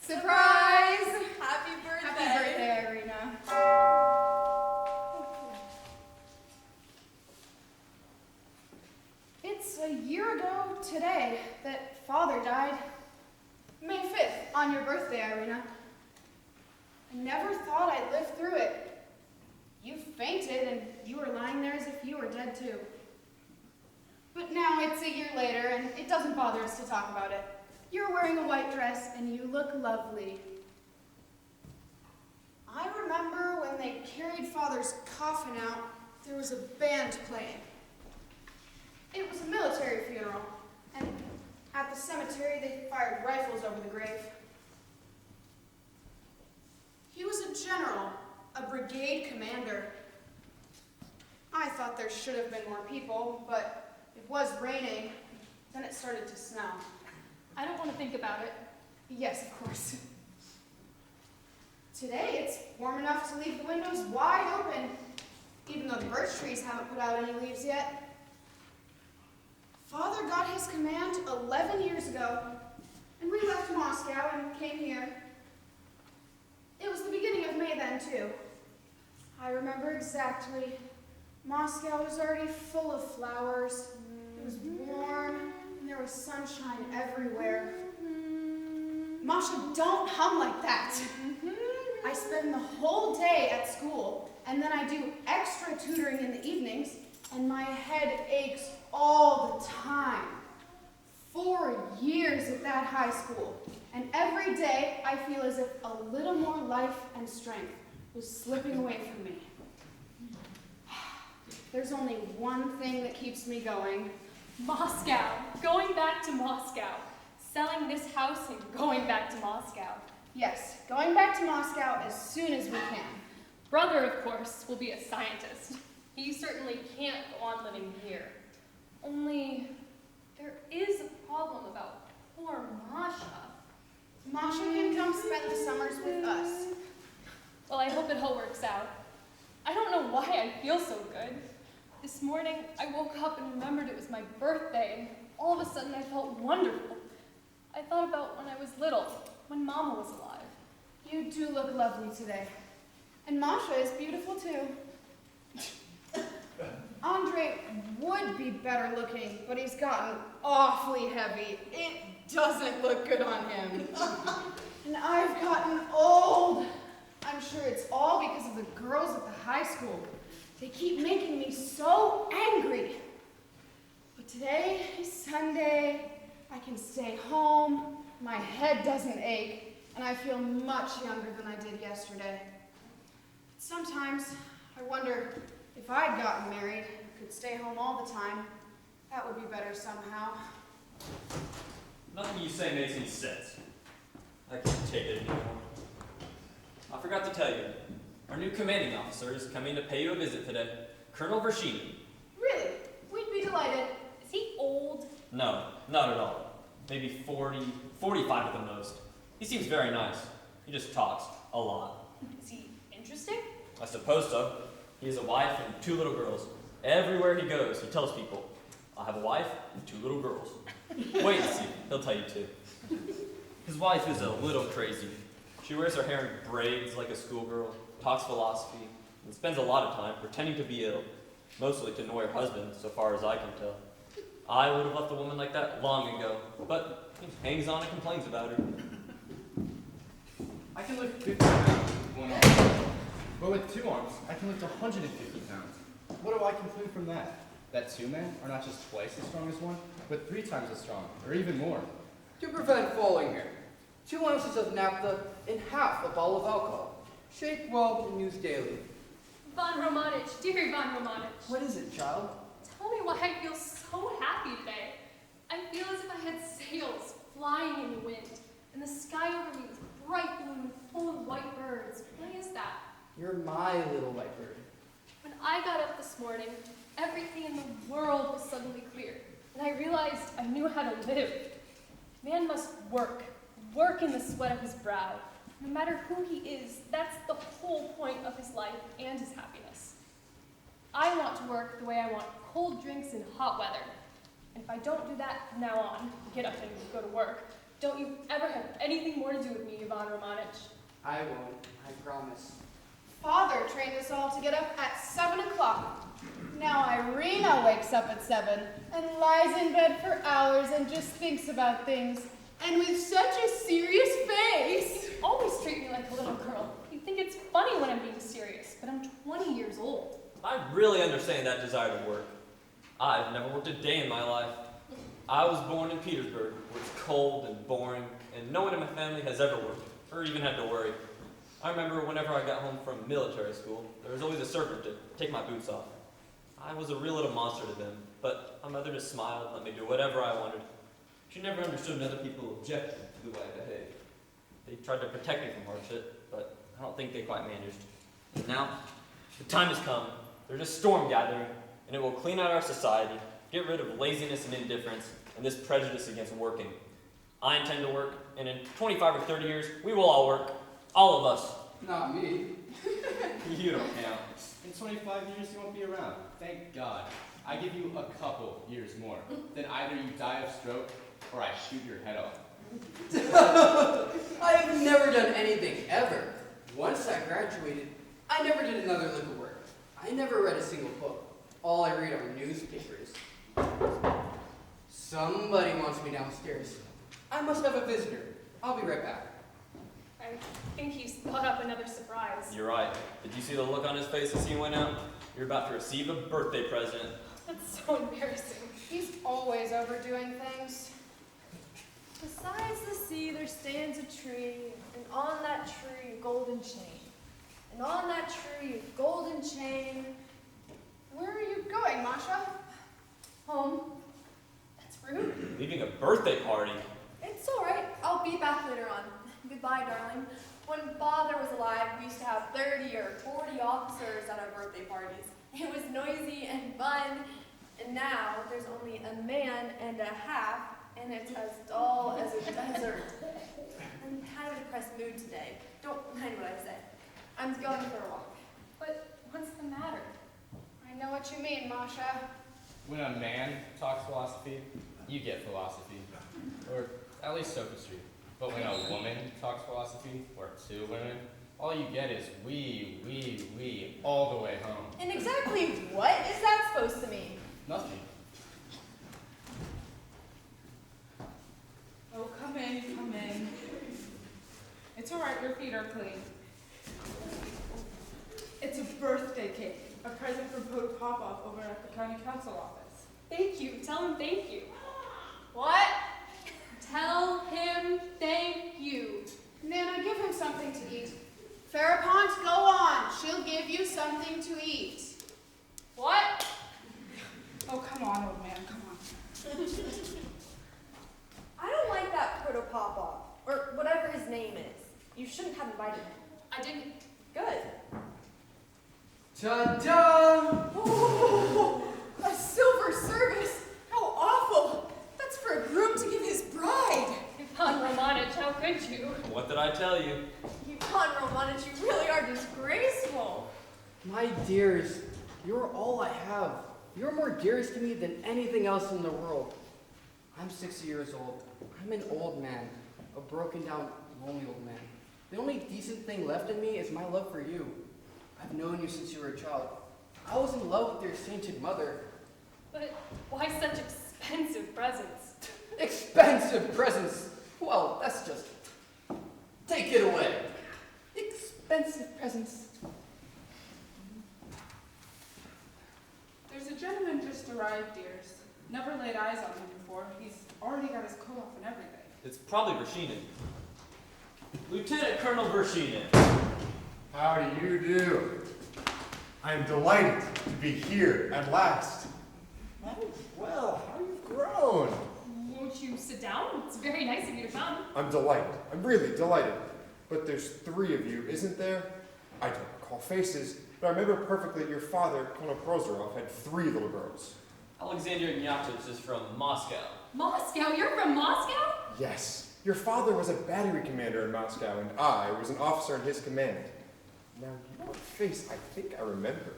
Surprise! Happy birthday! Happy birthday, Irina. It's a year ago today that Father died. May 5th, on your birthday, Irina. I never thought I'd live through it. You fainted and you were lying there as if you were dead too. But now it's a year later and it doesn't bother us to talk about it. You're wearing a white dress and you look lovely. I remember when they carried Father's coffin out, there was a band playing. It was a military funeral, and at the cemetery they fired rifles over the grave. He was a general, a brigade commander. I thought there should have been more people, but it was raining, then it started to snow. I don't want to think about it. Yes, of course. Today it's warm enough to leave the windows wide open, even though the birch trees haven't put out any leaves yet. Father got his command 11 years ago, and we left Moscow and came here. It was the beginning of May then, too. I remember exactly. Moscow was already full of flowers. It was warm, and there was sunshine everywhere. Masha, don't hum like that. I spend the whole day at school, and then I do extra tutoring in the evenings, and my head aches all the time. 4 years at that high school, and every day I feel as if a little more life and strength was slipping away from me. There's only one thing that keeps me going. Moscow. Going back to Moscow. Selling this house and going back to Moscow. Yes, going back to Moscow as soon as we can. Brother, of course, will be a scientist. He certainly can't go on living here. Only, there is a problem about poor Masha. Masha can come spend the summers with us. Well, I hope it all works out. I don't know why I feel so good. This morning, I woke up and remembered it was my birthday, and all of a sudden I felt wonderful. I thought about when I was little, when Mama was alive. You do look lovely today. And Masha is beautiful too. Andre would be better looking, but he's gotten awfully heavy. It doesn't look good on him. And I've gotten old. I'm sure it's all because of the girls at the high school. They keep making me so angry. But today is Sunday. I can stay home. My head doesn't ache, and I feel much younger than I did yesterday. Sometimes I wonder if I'd gotten married and could stay home all the time, that would be better somehow. Nothing you say makes any sense. I can't take it anymore. I forgot to tell you, our new commanding officer is coming to pay you a visit today, Colonel Vershini. Really? We'd be delighted. Is he old? No, not at all. Maybe 40, 45 at the most. He seems very nice. He just talks a lot. Is he interesting? I suppose so. He has a wife and 2 little girls. Everywhere he goes, he tells people, I have a wife and 2 little girls. Wait and see, he'll tell you too. His wife is a little crazy. She wears her hair in braids like a schoolgirl, talks philosophy, and spends a lot of time pretending to be ill, mostly to annoy her husband, so far as I can tell. I would have left a woman like that long ago, but he hangs on and complains about her. I can lift 50 pounds with 1 arm, but with 2 arms, I can lift 150 pounds. What do I conclude from that? That 2 men are not just twice as strong as 1, but 3 times as strong, or even more. To prevent falling here, 2 ounces of naphtha in half a bottle of alcohol. Shake well and use daily. Von Romanich, dear Von Romanich. What is it, child? Tell me why I feel so happy today. I feel as if I had sails flying in the wind, and the sky over me was bright blue and full of white birds. Why is that? You're my little white bird. When I got up this morning, everything in the world was suddenly clear, and I realized I knew how to live. Man must work in the sweat of his brow. No matter who he is, that's the whole point of his life and his happiness. I want to work the way I want cold drinks in hot weather. And if I don't do that from now on, get up and go to work, Don't you ever have anything more to do with me, Ivan Romanich. I won't, I promise. Father trained us all to get up at 7 o'clock. Now Irina wakes up at 7 and lies in bed for hours and just thinks about things. And with such a serious face. You always treat me like a little girl. You think it's funny when I'm being serious, but I'm 20 years old. I really understand that desire to work. I've never worked a day in my life. I was born in Petersburg, where it's cold and boring, and no one in my family has ever worked, or even had to worry. I remember whenever I got home from military school, there was always a servant to take my boots off. I was a real little monster to them, but my mother just smiled and let me do whatever I wanted. She never understood when other people objected to the way I behaved. They tried to protect me from hardship, but I don't think they quite managed. And now, the time has come. There's a storm gathering, and it will clean out our society, get rid of laziness and indifference, and this prejudice against working. I intend to work, and in 25 or 30 years, we will all work. All of us. Not me. You don't count. In 25 years, you won't be around. Thank God. I give you a couple years more. Then either you die of stroke, or I shoot your head off. I have never done anything, ever. Once I graduated, I never did another lick of work. I never read a single book. All I read are newspapers. Somebody wants me downstairs. I must have a visitor. I'll be right back. I think he's thought up another surprise. You're right. Did you see the look on his face as he went out? You're about to receive a birthday present. That's so embarrassing. He's always overdoing things. Besides the sea there stands a tree, and on that tree a golden chain. And on that tree a golden chain. Where are you going, Masha? Home. That's rude. Leaving a birthday party. It's all right. I'll be back later on. Goodbye, darling. When Father was alive, we used to have 30 or 40 officers at our birthday parties. It was noisy and fun. And now there's only a man and a half, and it's as dull as a desert. I'm in kind of a depressed mood today. Don't mind what I say. I'm going for a walk. But what's the matter? I know what you mean, Masha. When a man talks philosophy, you get philosophy. Or at least sophistry. But when a woman talks philosophy, or two women, all you get is we, all the way home. And exactly what is that supposed to mean? Nothing. Oh, come in. It's all right, your feet are clean. It's a birthday cake, a present from Potapov over at the county council office. Thank you. Tell him thank you. What? Tell him thank you. Nana, give him something to eat. Farapont, go on. She'll give you something to eat. What? Oh, come on, old man, come on. I don't like that Protopopov, or whatever his name is. You shouldn't have invited him. I didn't. Good. Ta-da! A silver service? How awful! That's for a groom to give his bride. Ivan Romanich, how could you? What did I tell you? Ivan Romanich, you really are disgraceful. My dears, you're all I have. You're more dearest to me than anything else in the world. I'm 60 years old. I'm an old man. A broken down, lonely old man. The only decent thing left in me is my love for you. I've known you since you were a child. I was in love with your sainted mother. But why such expensive presents? Expensive presents! Well, that's just... Take it away. Expensive presents. There's a gentleman just arrived, dears. Never laid eyes on him before. He's already got his coat off and everything. It's probably Vershinin. Lieutenant Colonel Vershinin. How do you do? I am delighted to be here at last. Oh, well, how you've grown. Won't you sit down? It's very nice of you to come. I'm delighted. I'm really delighted. But there's 3 of you, isn't there? I don't recall faces, but I remember perfectly your father, Colonel Prozorov, had 3 little girls. Alexander Ignatovich is from Moscow. Moscow? You're from Moscow? Yes, your father was a battery commander in Moscow, and I was an officer in his command. Now, your face, I think I remember.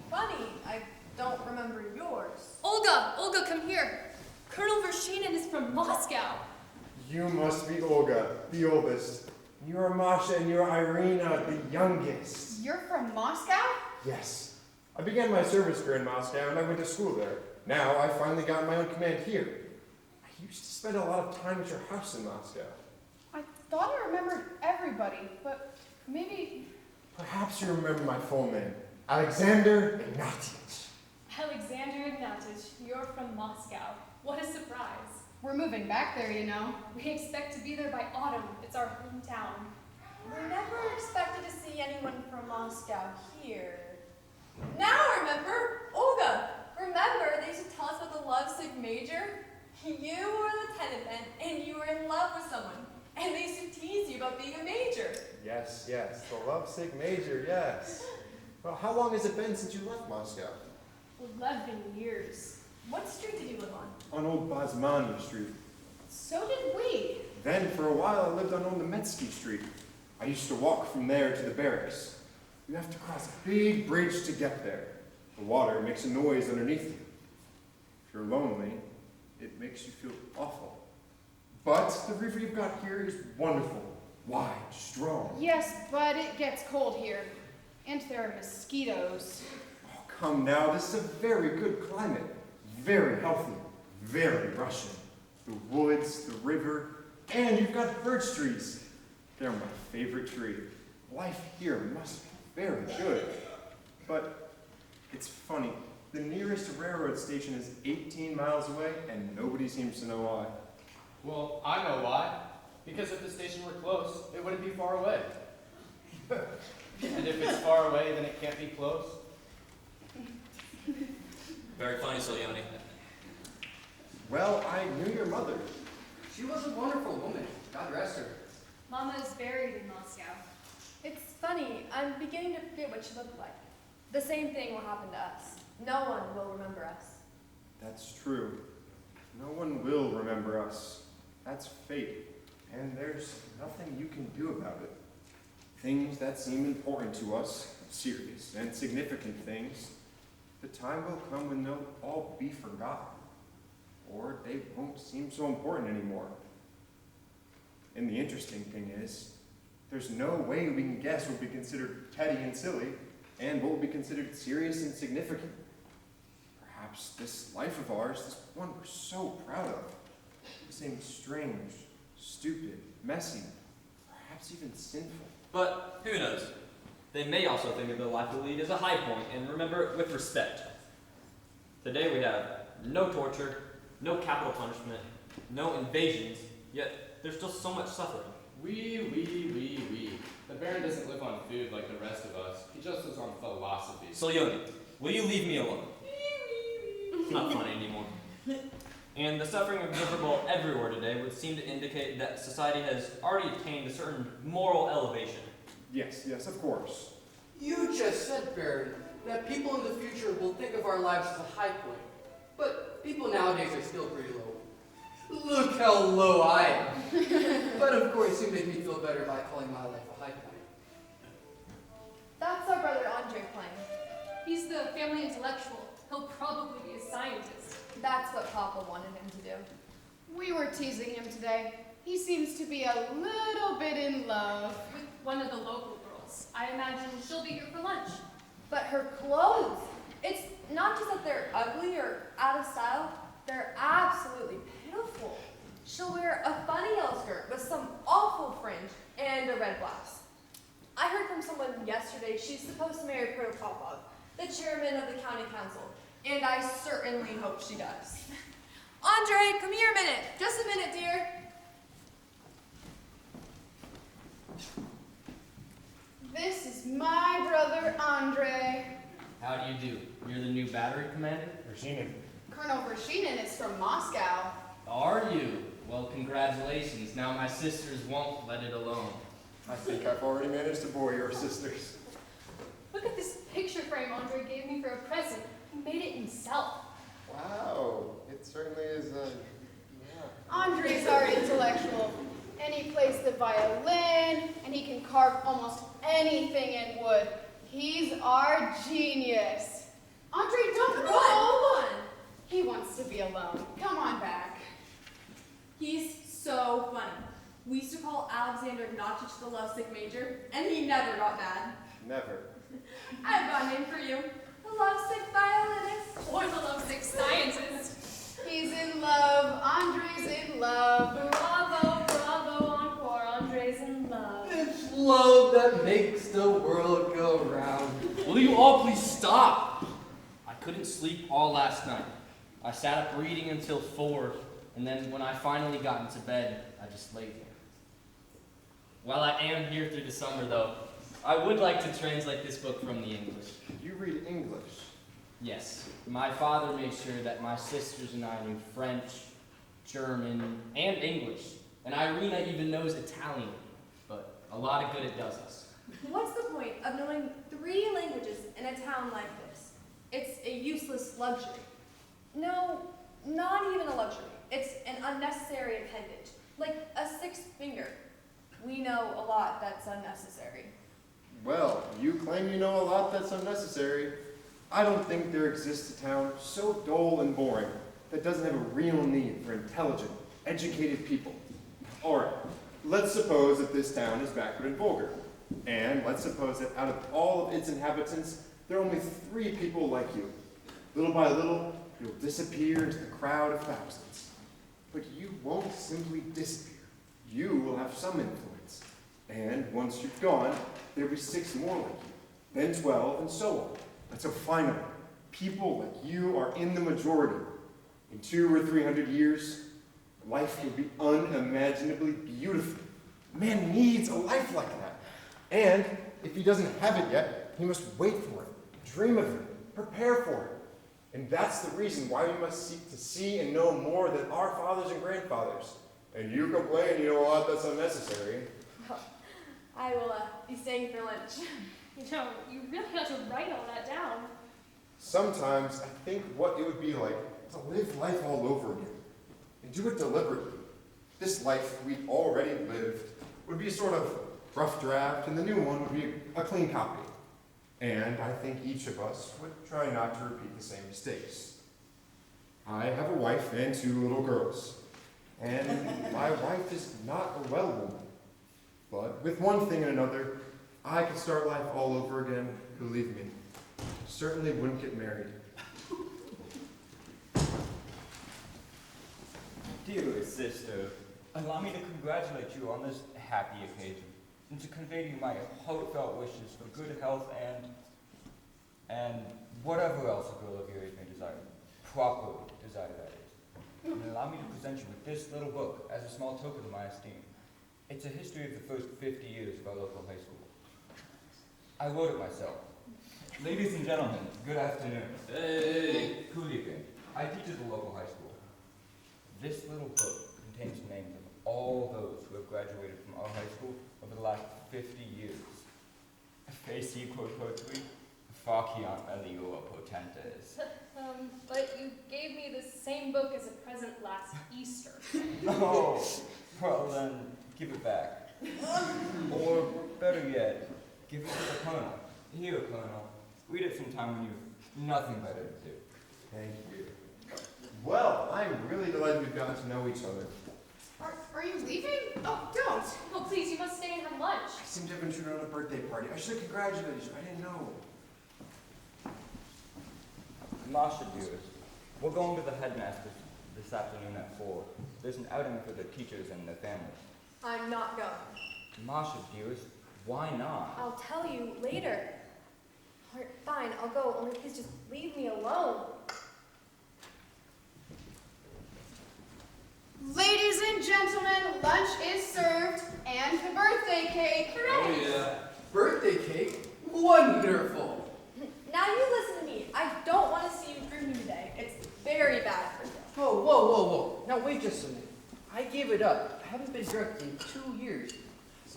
Funny, I don't remember yours. Olga, come here. Colonel Vershinin is from Moscow. You must be Olga, the oldest. You're Masha and you're Irina, the youngest. You're from Moscow? Yes. I began my service career in Moscow and I went to school there. Now I finally got my own command here. I used to spend a lot of time at your house in Moscow. I thought I remembered everybody, but maybe... Perhaps you remember my full name, Alexander Ignatievich. Alexander Ignatievich, you're from Moscow. What a surprise. We're moving back there, you know. We expect to be there by autumn. It's our hometown. We never expected to see anyone from Moscow here. Now I remember! Olga! Remember they used to tell us about the lovesick major? You were a lieutenant then, and you were in love with someone. And they used to tease you about being a major. Yes, the lovesick major, yes. Well, how long has it been since you left Moscow? 11 years. What street did you live on? On Old Basmani Street. So did we. Then, for a while, I lived on Old Nemetsky Street. I used to walk from there to the barracks. You have to cross a big bridge to get there. The water makes a noise underneath you. If you're lonely, it makes you feel awful. But the river you've got here is wonderful, wide, strong. Yes, but it gets cold here. And there are mosquitoes. Oh, come now, this is a very good climate. Very healthy, very Russian. The woods, the river, and you've got birch trees. They're my favorite tree. Life here must be very good. But it's funny, the nearest railroad station is 18 miles away, and nobody seems to know why. Well, I know why. Because if the station were close, it wouldn't be far away. And if it's far away, then it can't be close. Very funny, Soleoni. Well, I knew your mother. She was a wonderful woman. God rest her. Mama is buried in Moscow. It's funny, I'm beginning to forget what she looked like. The same thing will happen to us. No one will remember us. That's true. No one will remember us. That's fate. And there's nothing you can do about it. Things that seem important to us, serious and significant things, the time will come when they'll all be forgotten. Or they won't seem so important anymore. And the interesting thing is, there's no way we can guess what would be considered petty and silly, and what would be considered serious and significant. Perhaps this life of ours, this one we're so proud of, seems strange, stupid, messy, perhaps even sinful. But who knows? They may also think of the life we lead as a high point and remember it with respect. Today we have no torture, no capital punishment, no invasions, yet there's still so much suffering. We. The Baron doesn't live on food like the rest of us. He just lives on philosophy. Soleoni, will you leave me alone? It's not funny anymore. And the suffering observable everywhere today would seem to indicate that society has already attained a certain moral elevation. Yes, of course. You just said, Baron, that people in the future will think of our lives as a high point. But people nowadays are still pretty low. Look how low I am. But of course, you make me feel better by calling my life a high point. That's our brother Andre playing. He's the family intellectual. He'll probably be a scientist. That's what Papa wanted him to do. We were teasing him today. He seems to be a little bit in love. With one of the local girls. I imagine she'll be here for lunch. But her clothes, it's not just that they're ugly or out of style, they're absolutely pitiful. She'll wear a funny yellow skirt with some awful fringe and a red blouse. I heard from someone yesterday she's supposed to marry Protopopov, the chairman of the county council, and I certainly hope she does. Andre, come here a minute. Just a minute, dear. This is my brother Andre. How do you do? You're the new battery commander? Rashinin. Colonel Vershinin is from Moscow. Are you? Well, congratulations. Now my sisters won't let it alone. I think I've already managed to bore your sisters. Look at this picture frame Andre gave me for a present. He made it himself. Wow, it certainly is, Andre's our intellectual, and he plays the violin, and he can carve almost anything in wood. He's our genius. Andre, don't Come go! on. He wants to be alone. Come on back. He's so funny. We used to call Alexander Notchich the lovesick major, and he never got mad. Never. I've got a name for you. The lovesick violinist. Or the lovesick scientist. He's in love. Andre's in love. Bravo, bravo, encore. Andre's in love. It's love that makes the world go round. Will you all please stop? I couldn't sleep all last night. I sat up reading until 4, and then when I finally got into bed, I just laid here. While I am here through the summer, though, I would like to translate this book from the English. You read English. Yes, my father made sure that my sisters and I knew French, German, and English. And Irina even knows Italian, but a lot of good it does us. What's the point of knowing 3 languages in a town like this? It's a useless luxury. No, not even a luxury. It's an unnecessary appendage, like a 6th finger. We know a lot that's unnecessary. Well, you claim you know a lot that's unnecessary. I don't think there exists a town so dull and boring that doesn't have a real need for intelligent, educated people. Alright, let's suppose that this town is backward and vulgar. And let's suppose that out of all of its inhabitants, there are only 3 people like you. Little by little, you'll disappear into the crowd of thousands. But you won't simply disappear. You will have some influence. And once you're gone, there'll be 6 more like you, then 12, and so on. And so finally, people like you are in the majority. In 200 or 300 years, life will be unimaginably beautiful. Man needs a life like that. And if he doesn't have it yet, he must wait for it, dream of it, prepare for it. And that's the reason why we must seek to see and know more than our fathers and grandfathers. And you complain you know a lot that's unnecessary. I will be staying for lunch. You know, you really ought to write all that down. Sometimes I think what it would be like to live life all over again, and do it deliberately. This life we already lived would be a sort of rough draft, and the new one would be a clean copy. And I think each of us would try not to repeat the same mistakes. I have a wife and 2 little girls, and my wife is not a well woman. But with one thing and another, I could start life all over again, believe me. Certainly wouldn't get married. Dearest sister, allow me to congratulate you on this happy occasion, and to convey to you my heartfelt wishes for good health and whatever else a girl of your age may desire. Proper desire, that is. And allow me to present you with this little book as a small token of my esteem. It's a history of the first 50 years of our local high school. I wrote it myself. Ladies and gentlemen, good afternoon. Hey! Hooligan. I teach at the local high school. This little book contains the names of all those who have graduated from our high school over the last 50 years. Facey quototui, faciam aliua potentes. But you gave me the same book as a present last Easter. Oh, well then, give it back. Or, better yet, give it to the Colonel. Here, Colonel, read it sometime when you've nothing better to do. Thank you. Well, I'm really delighted we've gotten to know each other. Are you leaving? Oh, don't. Oh, please, you must stay and have lunch. I seem to have intruded on a birthday party. I should have congratulated you. I didn't know. Masha, dearest, we're going to the headmaster's this afternoon at 4. There's an outing for the teachers and their families. I'm not going. Masha, dearest, why not? I'll tell you later. All right, fine, I'll go. Only please just leave me alone. Ladies and gentlemen, lunch is served, and the birthday cake. Oh yeah. Birthday cake? Wonderful. Now you listen to me. I don't want to see you drinking today. It's very bad for you. Oh, whoa, whoa, whoa. Now wait just a minute. I gave it up. I haven't been drunk in 2 years.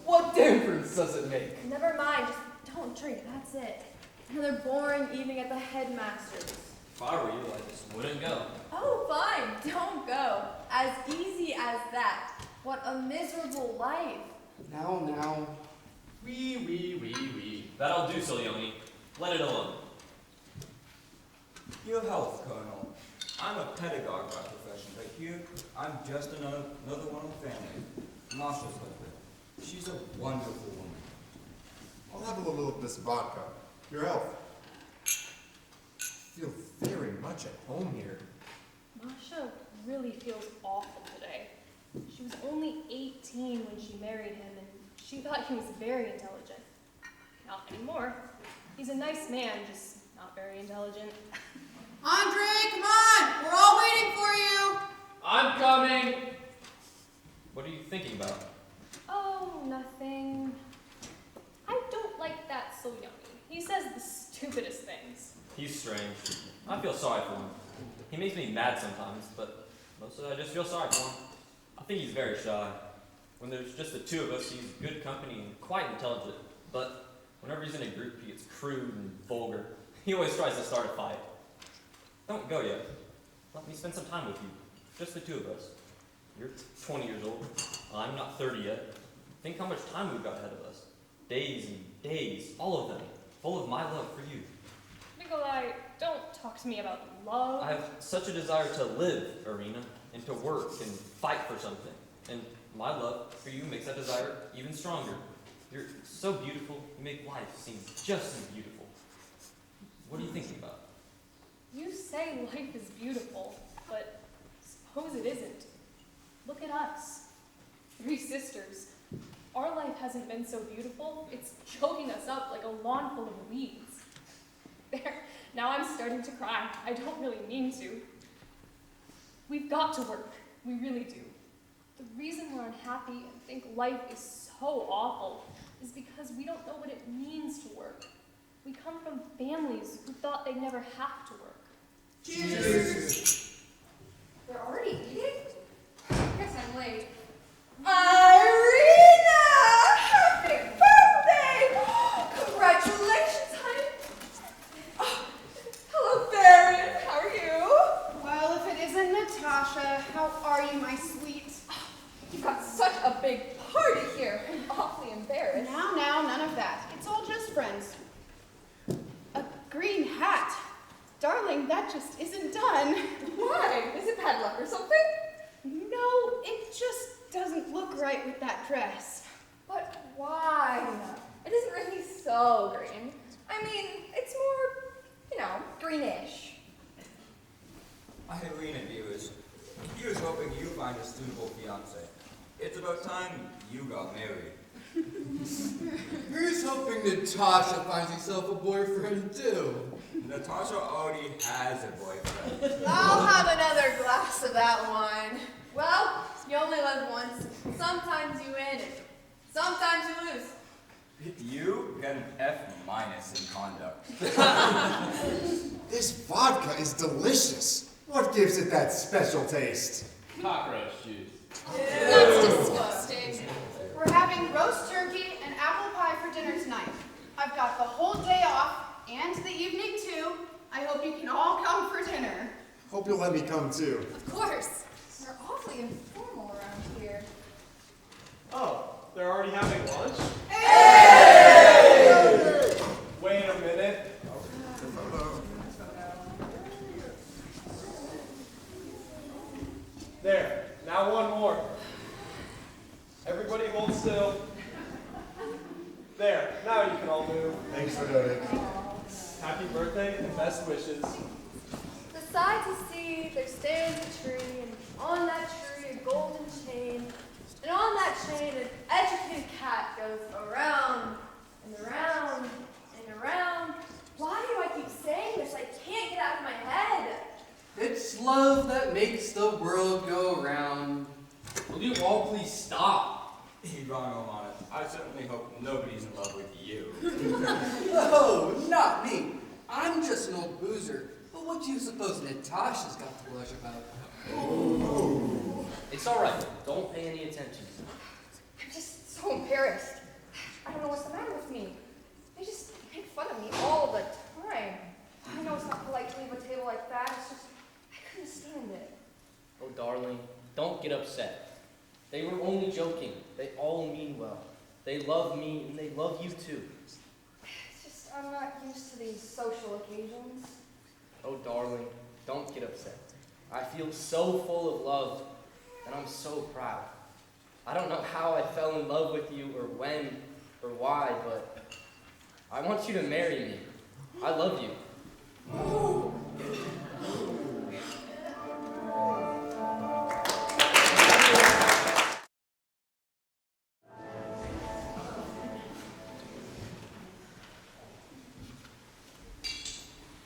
What difference does it make? Never mind, just don't drink, that's it. Another boring evening at the headmaster's. If I were you, I just wouldn't go. Oh, fine, don't go. As easy as that. What a miserable life. Now. Wee. That'll do, Salioni. Let it alone. Your health, Colonel. I'm a pedagogue by profession. consolation, but here, I'm just another one of the family. Masha's like that. She's a wonderful woman. I'll have a little of this vodka. Your health. I feel very much at home here. Masha really feels awful today. She was only 18 when she married him, and she thought he was very intelligent. Not anymore. He's a nice man, just not very intelligent. Andre, come on! We're all waiting for you! I'm coming! What are you thinking about? Oh, nothing. I don't like that so yummy. He says the stupidest things. He's strange. I feel sorry for him. He makes me mad sometimes, but mostly I just feel sorry for him. I think he's very shy. When there's just the two of us, he's good company and quite intelligent. But whenever he's in a group, he gets crude and vulgar. He always tries to start a fight. Don't go yet. Let me spend some time with you. Just the two of us. You're 20 years old. I'm not 30 yet. Think how much time we've got ahead of us. Days and days, all of them, full of my love for you. Nikolai, don't talk to me about love. I have such a desire to live, Irina, and to work and fight for something. And my love for you makes that desire even stronger. You're so beautiful, you make life seem just as beautiful. What are you thinking about? You say life is beautiful, but suppose it isn't. Look at us. 3 sisters. Our life hasn't been so beautiful, it's choking us up like a lawn full of weeds. There, now I'm starting to cry. I don't really mean to. We've got to work. We really do. The reason we're unhappy and think life is so awful is because we don't know what it means to work. We come from families who thought they'd never have to work. Cheers! They're already eating? Guess I'm late. Irina! Happy birthday! Congratulations, honey. Oh, hello, Baron. How are you? Well, if it isn't Natasha, how are you, my sweet? You've got such a big party here. I'm awfully embarrassed. Now, none of that. It's all just friends. A green hat. Darling, that just isn't done. Why? Is it bad luck or something? No, it just doesn't look right with that dress. But why? It isn't really so green. I mean, it's more, greenish. Irina, dearest, here's hoping you find a suitable fiance. It's about time you got married. Here's hoping Natasha finds herself a boyfriend too. Natasha already has a boyfriend. I'll have another glass of that wine. Well, you only live once. Sometimes you win, and sometimes you lose. You get an F- in conduct. This vodka is delicious. What gives it that special taste? Cockroach juice. That's disgusting. We're having roast turkey and apple pie for dinner tonight. I've got the whole day off and the evening too. I hope you can all come for dinner. Hope you'll let me come too. Of course. We're awfully informal around here. Oh, they're already having lunch? Hey! Wait a minute. There, now one more. Everybody hold still. There, now you can all move. Thanks for noting. Happy birthday and best wishes. Beside the sea, there stands a tree, and on that tree a golden chain, and on that chain an educated cat goes around and around and around. Why do I keep saying this? I can't get out of my head. It's love that makes the world go round. Will you all please stop? You're wrong, Omana. I certainly hope nobody's in love with you. Oh, not me. I'm just an old boozer. But what do you suppose Natasha's got to blush about? It's all right. Don't pay any attention. I'm just so embarrassed. I don't know what's the matter with me. They just make fun of me all the time. I know it's not polite to leave a table like that. It's just, I couldn't stand it. Oh, darling, don't get upset. They were only joking. They all mean well. They love me, and they love you too. It's just, I'm not used to these social occasions. Oh, darling, don't get upset. I feel so full of love, and I'm so proud. I don't know how I fell in love with you or when or why, but I want you to marry me. I love you.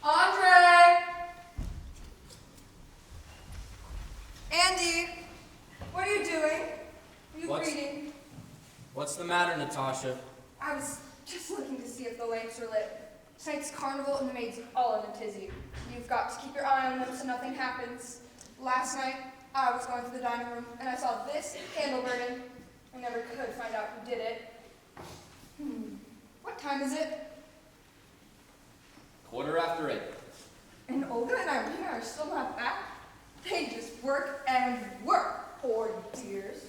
Andre! Andy! What are you doing? Are you reading? What's the matter, Natasha? I was just looking to see if the lamps are lit. Tonight's carnival and the maids are all in a tizzy. You've got to keep your eye on them so nothing happens. Last night, I was going to the dining room and I saw this candle burning. I never could find out who did it. What time is it? 8:15. And Olga and Irina are still not back? They just work and work, poor dears.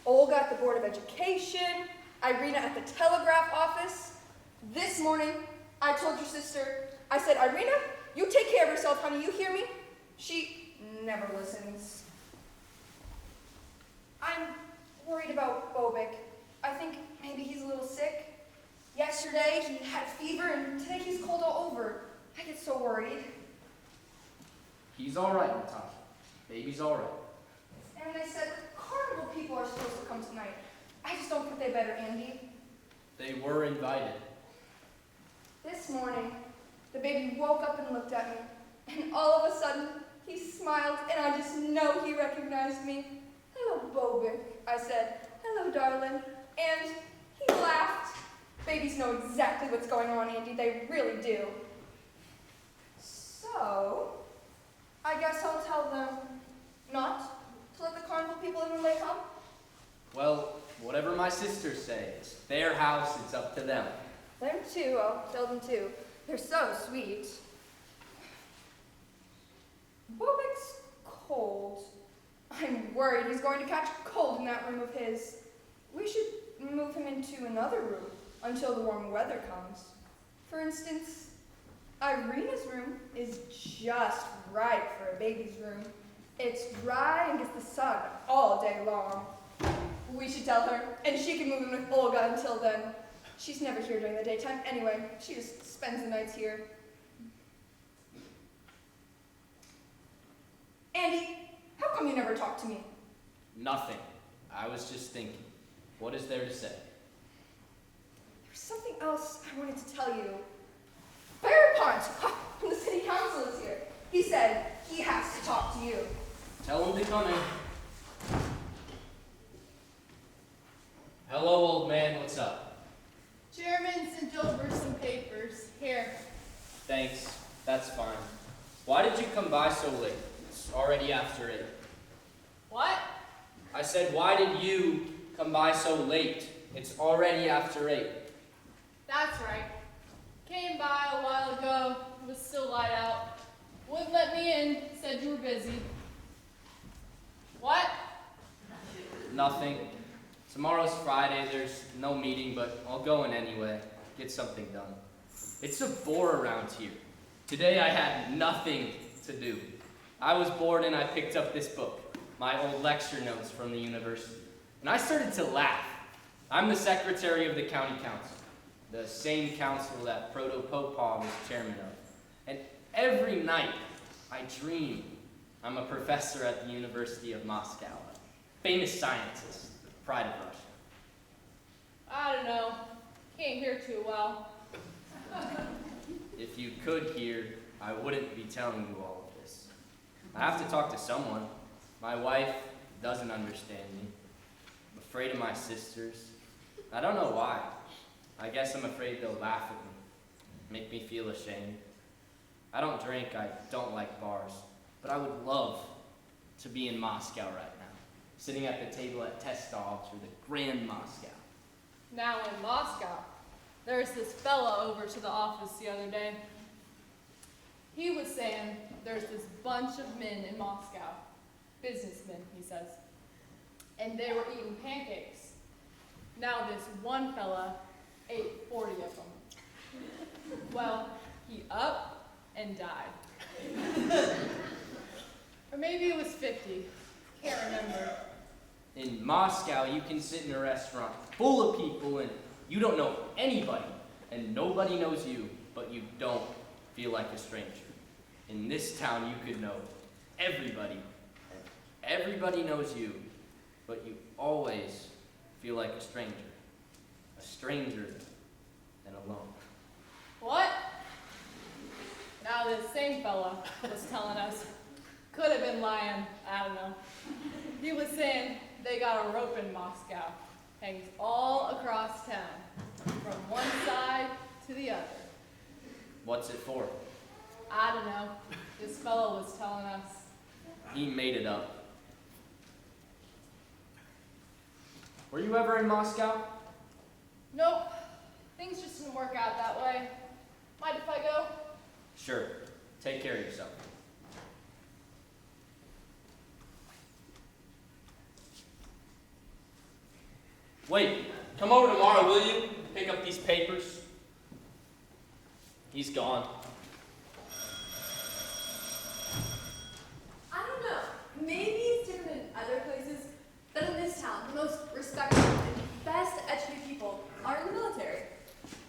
Olga at the Board of Education, Irina at the telegraph office. This morning, I told your sister, I said, Irina, you take care of yourself, honey, you hear me? She never listens. I'm worried about Bobik. I think maybe he's a little sick. Yesterday, he had a fever, and today he's cold all over. I get so worried. He's all right, Natasha. Baby's all right. And they said the carnival people are supposed to come tonight. I just don't think they better, Andy. They were invited. This morning, the baby woke up and looked at me, and all of a sudden, he smiled, and I just know he recognized me. Hello, Bobik, I said. Hello, darling. And he laughed. Babies know exactly what's going on, Andy. They really do. So, I guess I'll tell them not to let the carnival people in when they come? Well, whatever my sisters say, it's their house, it's up to them. Them too, I'll tell them too. They're so sweet. Bobik's cold. I'm worried he's going to catch a cold in that room of his. We should move him into another room until the warm weather comes. For instance, Irina's room is just right for a baby's room. It's dry and gets the sun all day long. We should tell her, and she can move in with Olga until then. She's never here during the daytime anyway. She just spends the nights here. Andy, how come you never talk to me? Nothing. I was just thinking. What is there to say? There's something else I wanted to tell you. Fairpont from the city council is here. He said he has to talk to you. Tell him to come in. Hello, old man. What's up? Chairman sent over some papers. Here. Thanks. That's fine. Why did you come by so late? It's already after 8. What? I said, why did you come by so late? It's already after 8. That's right. Came by a while ago. It was still light out. Wouldn't let me in. Said you were busy. What? Nothing. Tomorrow's Friday. There's no meeting, but I'll go in anyway. Get something done. It's a bore around here. Today I had nothing to do. I was bored and I picked up this book, my old lecture notes from the university. And I started to laugh. I'm the secretary of the county council, the same council that Proto-Popov was chairman of. And every night I dream I'm a professor at the University of Moscow, a famous scientist, the pride of Russia. I don't know. Can't hear too well. If you could hear, I wouldn't be telling you all of this. I have to talk to someone. My wife doesn't understand me. I'm afraid of my sisters. I don't know why. I guess I'm afraid they'll laugh at me, make me feel ashamed. I don't drink, I don't like bars, but I would love to be in Moscow right now, sitting at the table at Testov's or the Grand Moscow. Now in Moscow, there's this fella over to the office the other day. He was saying there's this bunch of men in Moscow, businessmen, he says, and they were eating pancakes. Now this one fella ate 40 of them. Well, he up and died. Or maybe it was 50. Can't remember. In Moscow, you can sit in a restaurant full of people and you don't know anybody, and nobody knows you, but you don't feel like a stranger. In this town, you could know everybody, and everybody knows you, but you always feel like a stranger and alone. What? Now this same fella was telling us, could have been lying, I don't know. He was saying they got a rope in Moscow, hangs all across town, from one side to the other. What's it for? I don't know. This fella was telling us. He made it up. Were you ever in Moscow? Nope. Things just didn't work out that way. Mind if I go? Sure. Take care of yourself. Wait, come over tomorrow, will you? Pick up these papers. He's gone. I don't know. Maybe it's different in other places, but in this town, the most respected and best educated people are in the military.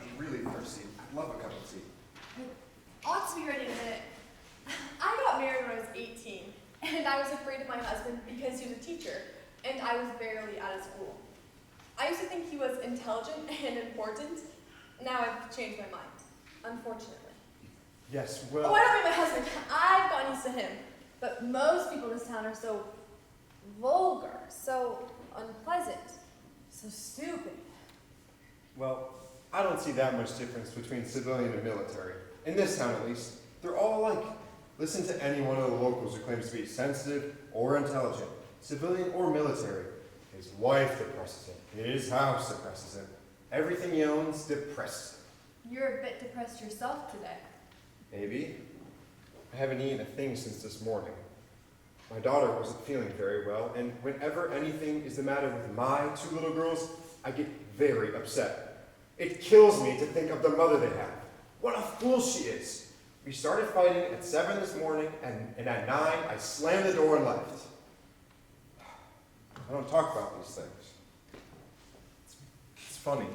I'm really thirsty. I'd love a cup of tea. Ought to be ready in a minute. I got married when I was 18, and I was afraid of my husband because he was a teacher, and I was barely out of school. I used to think he was intelligent and important. Now I've changed my mind, unfortunately. Yes, well... Oh, I don't mean my husband. I've gotten used to him. But most people in this town are so vulgar, so unpleasant, so stupid. Well, I don't see that much difference between civilian and military. In this town, at least, they're all alike. Listen to any one of the locals who claims to be sensitive or intelligent, civilian or military. His wife depresses him. His house depresses him. Everything he owns depresses him. You're a bit depressed yourself today. Maybe. I haven't eaten a thing since this morning. My daughter wasn't feeling very well, and whenever anything is the matter with my two little girls, I get very upset. It kills me to think of the mother they have. What a fool she is. We started fighting at 7 this morning, and at 9, I slammed the door and left. I don't talk about these things. It's funny.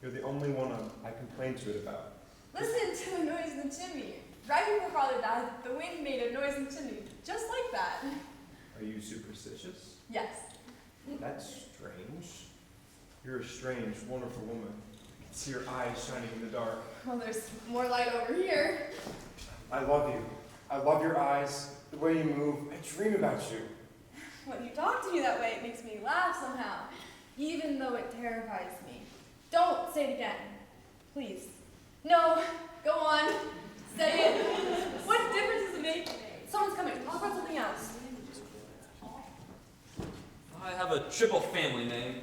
You're the only one I complain to it about. Listen to the noise in the chimney. Right before Father died, the wind made a noise in the chimney, just like that. Are you superstitious? Yes. That's strange. You're a strange, wonderful woman. I can see your eyes shining in the dark. Well, there's more light over here. I love you. I love your eyes, the way you move. I dream about you. When you talk to me that way, it makes me laugh somehow, even though it terrifies me. Don't say it again, please. No, go on. Say it. What difference does it make? Someone's coming. Talk about something else. I have a triple family name.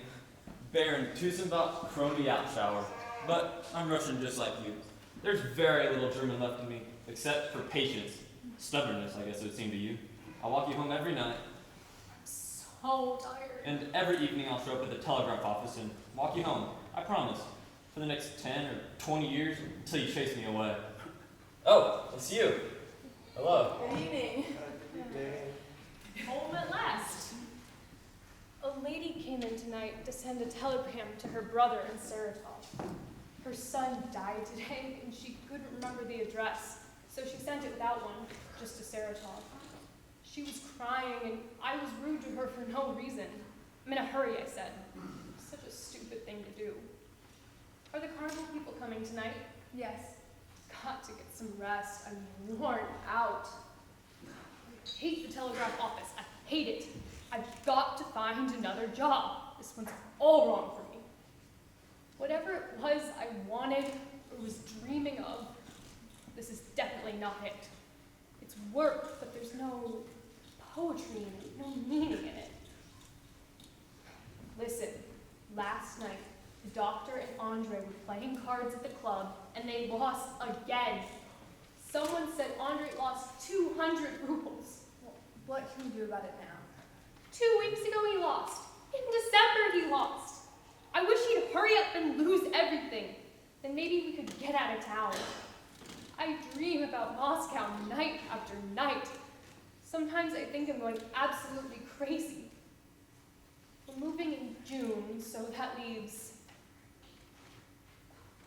Baron Tusenbach Crony Outshower. But I'm Russian just like you. There's very little German left in me, except for patience. Stubbornness, I guess it would seem to you. I'll walk you home every night. I'm so tired. And every evening I'll show up at the telegraph office and walk you home. I promise. For the next 10 or 20 years, until you chase me away. Oh, it's you. Hello. Good evening. Home at last. A lady came in tonight to send a telegram to her brother in Saratov. Her son died today, and she couldn't remember the address, so she sent it without one, just to Saratov. She was crying, and I was rude to her for no reason. I'm in a hurry, I said. Such a stupid thing to do. Are the carnival people coming tonight? Yes. Got to get some rest. I'm worn out. I hate the telegraph office. I hate it. I've got to find another job. This one's all wrong for me. Whatever it was I wanted or was dreaming of, this is definitely not it. It's work, but there's no poetry in it, no meaning in it. Listen, last night, the doctor and Andre were playing cards at the club, and they lost again. Someone said Andre lost 200 rubles. Well, what can you do about it now? 2 weeks ago he lost. In December he lost. I wish he'd hurry up and lose everything. Then maybe we could get out of town. I dream about Moscow night after night. Sometimes I think I'm going absolutely crazy. We're moving in June, so that leaves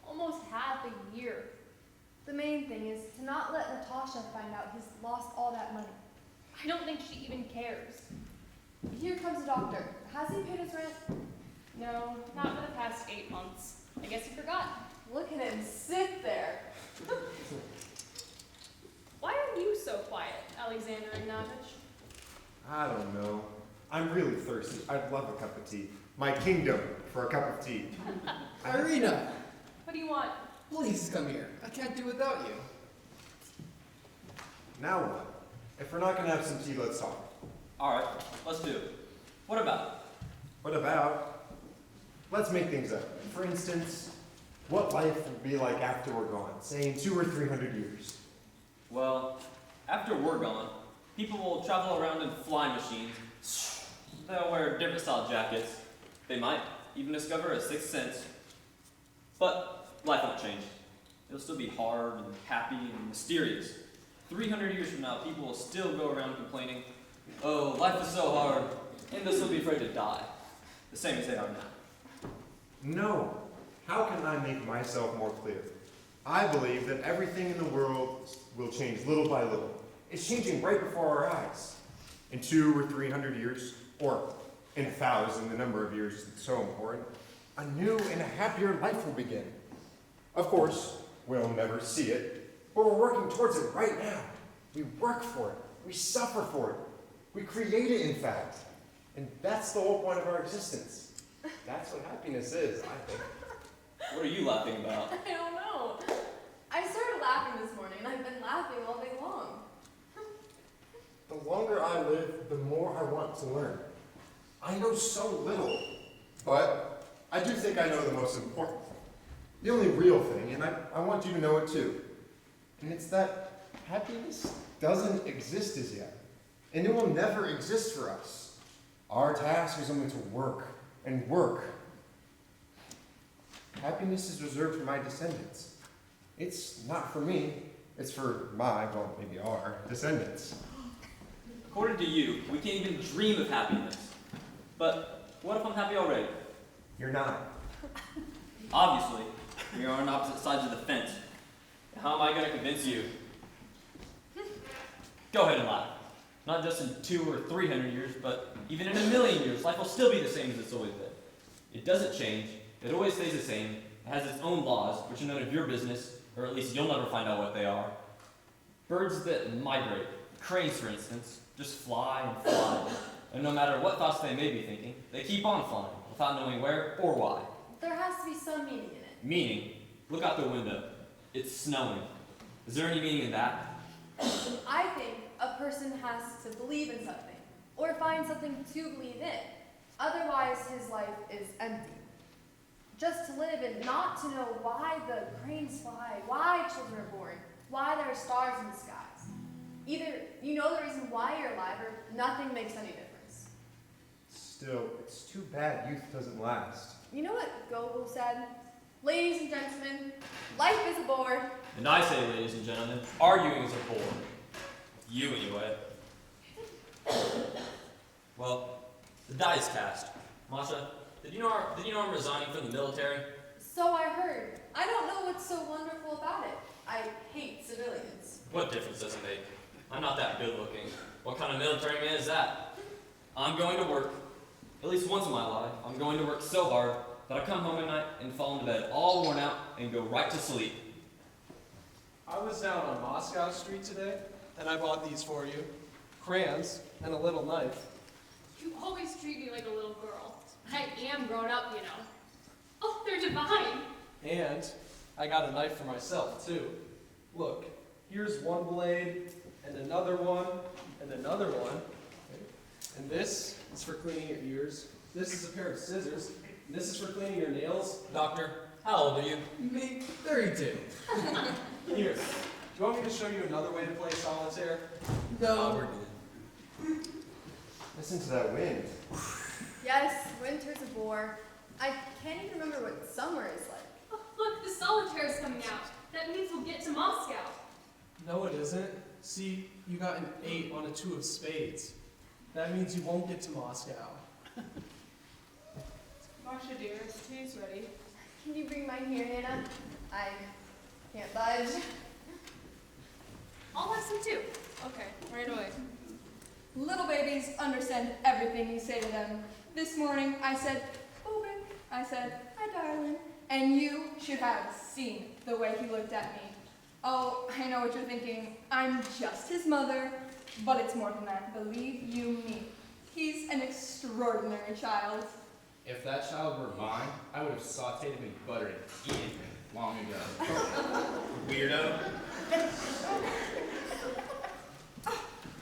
almost half a year. The main thing is to not let Natasha find out he's lost all that money. I don't think she even cares. Here comes the doctor. Has he paid his rent? No, not for the past 8 months. I guess he forgot. Look at him sit there. Why are you so quiet, Alexander Ignatich? I don't know. I'm really thirsty. I'd love a cup of tea. My kingdom for a cup of tea. Irina, What do you want? please come here. I can't do without you. Now what? If we're not gonna have some tea, let's talk. Alright, let's do it. What about? What about? Let's make things up. For instance, what life would be like after we're gone, say in 200 or 300 years. Well, after we're gone, people will travel around in flying machines. They'll wear different style jackets. They might even discover a sixth sense. But life won't change. It'll still be hard and happy and mysterious. 300 years from now, people will still go around complaining, oh, life is so hard, and they'll still be afraid to die. The same as they are now. No. How can I make myself more clear? I believe that everything in the world will change little by little. It's changing right before our eyes. In 200 or 300 years, or in 1,000, the number of years is so important, a new and a happier life will begin. Of course, we'll never see it, but we're working towards it right now. We work for it. We suffer for it. We create it, in fact. And that's the whole point of our existence. That's what happiness is, I think. What are you laughing about? I don't know. I started laughing this morning, and I've been laughing all day long. The longer I live, the more I want to learn. I know so little, but I do think I know the most important thing. The only real thing, and I want you to know it too. And it's that happiness doesn't exist as yet. And it will never exist for us. Our task is only to work and work. Happiness is reserved for my descendants. It's not for me. It's for my, well, maybe our, descendants. According to you, we can't even dream of happiness. But what if I'm happy already? You're not. Obviously, we are on opposite sides of the fence. How am I going to convince you? Go ahead and laugh. Not just in 200 or 300 years, but even in 1,000,000 years, life will still be the same as it's always been. It doesn't change. It always stays the same. It has its own laws, which are none of your business, or at least you'll never find out what they are. Birds that migrate, cranes for instance, just fly and fly. And no matter what thoughts they may be thinking, they keep on flying, without knowing where or why. There has to be some meaning in it. Meaning, look out the window. It's snowing. Is there any meaning in that? I think a person has to believe in something, or find something to believe in. Otherwise, his life is empty. Just to live and not to know why the cranes fly, why children are born, why there are stars in the skies. Either you know the reason why you're alive, or nothing makes any difference. Still, it's too bad youth doesn't last. You know what Gogol said? Ladies and gentlemen, life is a bore. And I say, ladies and gentlemen, arguing is a bore. You anyway. Well, the die is cast. Masha, did you know I'm resigning from the military? So I heard. I don't know what's so wonderful about it. I hate civilians. What difference does it make? I'm not that good looking. What kind of military man is that? I'm going to work. At least once in my life, I'm going to work so hard that I come home at night and fall into bed all worn out and go right to sleep. I was down on Moscow Street today, and I bought these for you. Crayons and a little knife. You always treat me like a little girl. I am grown up, you know. Oh, they're divine. And I got a knife for myself, too. Look, here's one blade, and another one, and another one. And this is for cleaning your ears. This is a pair of scissors. And this is for cleaning your nails. Doctor, how old are you? Me, 32. Here, do you want me to show you another way to play solitaire? No. We're good. Listen to that wind. Yes, winter's a bore. I can't even remember what summer is like. Oh, look, the solitaire's coming out. That means we'll get to Moscow. No, it isn't. See, you got an 8 on a 2 of spades. That means you won't get to Moscow. Masha dearest, tea's ready. Can you bring mine here, Nana? I can't budge. I'll have some too. Okay, right away. Little babies understand everything you say to them. This morning I said, Bobin. I said, hi, darling. And you should have seen the way he looked at me. Oh, I know what you're thinking. I'm just his mother, but it's more than that. Believe you me. He's an extraordinary child. If that child were mine, I would have sauteed him in butter and eaten him long ago. Weirdo.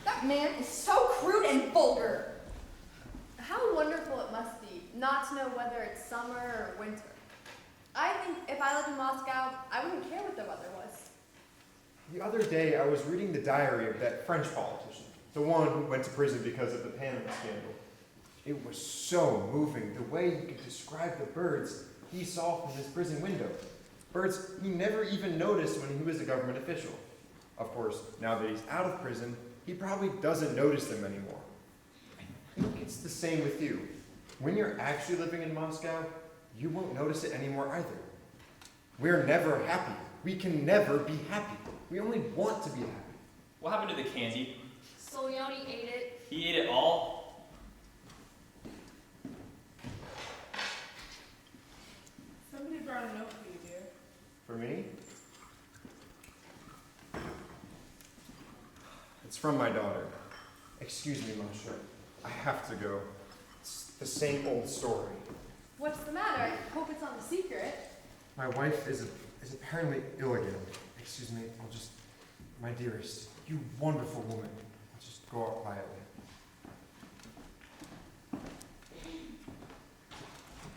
That man is so crude and vulgar. How wonderful it must be not to know whether it's summer or winter. I think if I lived in Moscow, I wouldn't care what the weather was. The other day, I was reading the diary of that French politician, the one who went to prison because of the Panama scandal. It was so moving, the way he could describe the birds he saw from his prison window. Birds he never even noticed when he was a government official. Of course, now that he's out of prison, he probably doesn't notice them anymore. I think it's the same with you. When you're actually living in Moscow, you won't notice it anymore either. We're never happy. We can never be happy. We only want to be happy. What happened to the candy? Solyoni ate it. He ate it all? Somebody brought a note for you, dear. For me? It's from my daughter. Excuse me, Masha. I have to go. It's the same old story. What's the matter? I hope it's not a secret. My wife is apparently ill again. Excuse me, my dearest, you wonderful woman. I'll just go out quietly.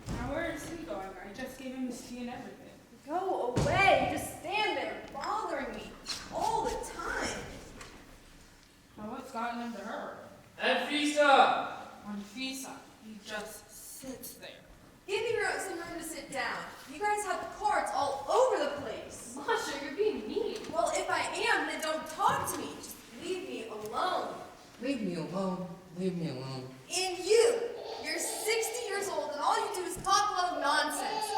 Now where is he going? I just gave him his tea and everything. Go away. Just stand there bothering me all the time. Now what's gotten into her? Anfisa! Anfisa, he just sits there. Give me some room to sit down. You guys have cards all over the place. Masha, you're being mean. Well, if I am, then don't talk to me. Just leave me alone. Leave me alone. Leave me alone. And you're 60 years old, and all you do is talk a lot of nonsense.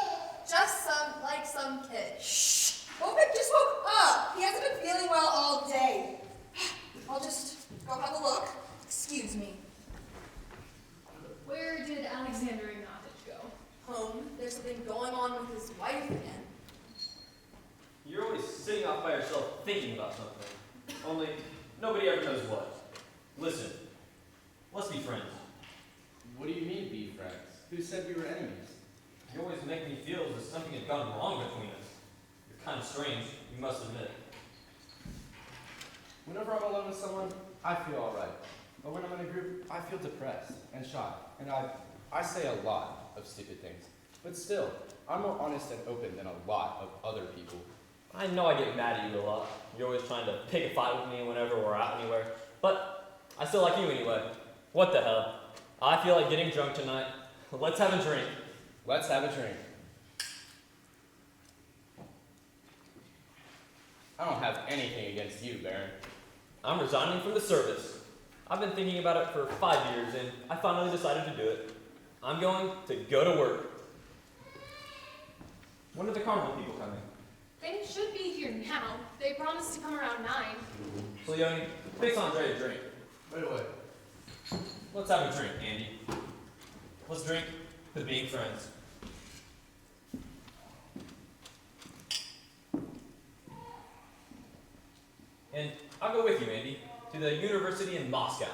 Just like some kid. Shh. Bobik just woke up. He hasn't been feeling well all day. I'll just go have a look. Excuse me. Where did Alexander Ignatich go? Home. There's something going on with his wife again. You're always sitting off by yourself thinking about something. Only, nobody ever knows what. Listen, let's be friends. What do you mean, be friends? Who said we were enemies? You always make me feel as if something had gone wrong between us. You're kind of strange, you must admit. Whenever I'm alone with someone, I feel all right. But when I'm in a group, I feel depressed and shy. And I say a lot of stupid things. But still, I'm more honest and open than a lot of other people. I know I get mad at you a lot. You're always trying to pick a fight with me whenever we're out anywhere. But I still like you anyway. What the hell? I feel like getting drunk tonight. Let's have a drink. Let's have a drink. I don't have anything against you, Baron. I'm resigning from the service. I've been thinking about it for 5 years, and I finally decided to do it. I'm going to go to work. When are the carnival people coming? They should be here now. They promised to come around 9. So, Yoni, fix Andre a drink. Right away. Let's have a drink, Andy. Let's drink to being friends. And I'll go with you, Andy, to the university in Moscow.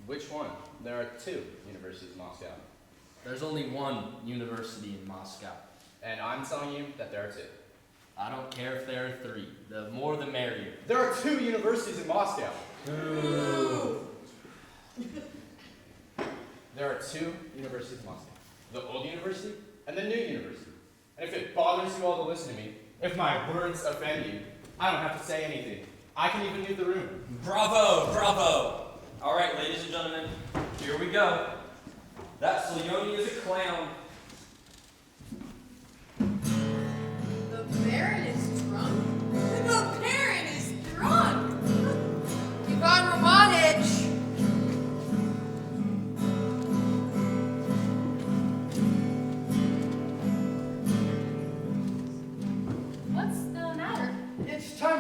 Which one? There are 2 universities in Moscow. There's only one university in Moscow. And I'm telling you that there are 2. I don't care if there are 3. The more the merrier. There are 2 universities in Moscow. Ooh. There are 2 universities in Moscow. The old university and the new university. And if it bothers you all to listen to me, if my words offend you, I don't have to say anything. I can even leave the room. Bravo, bravo. All right, ladies and gentlemen, here we go. That Solyoni is a clown. The Baron is drunk? The Baron is drunk!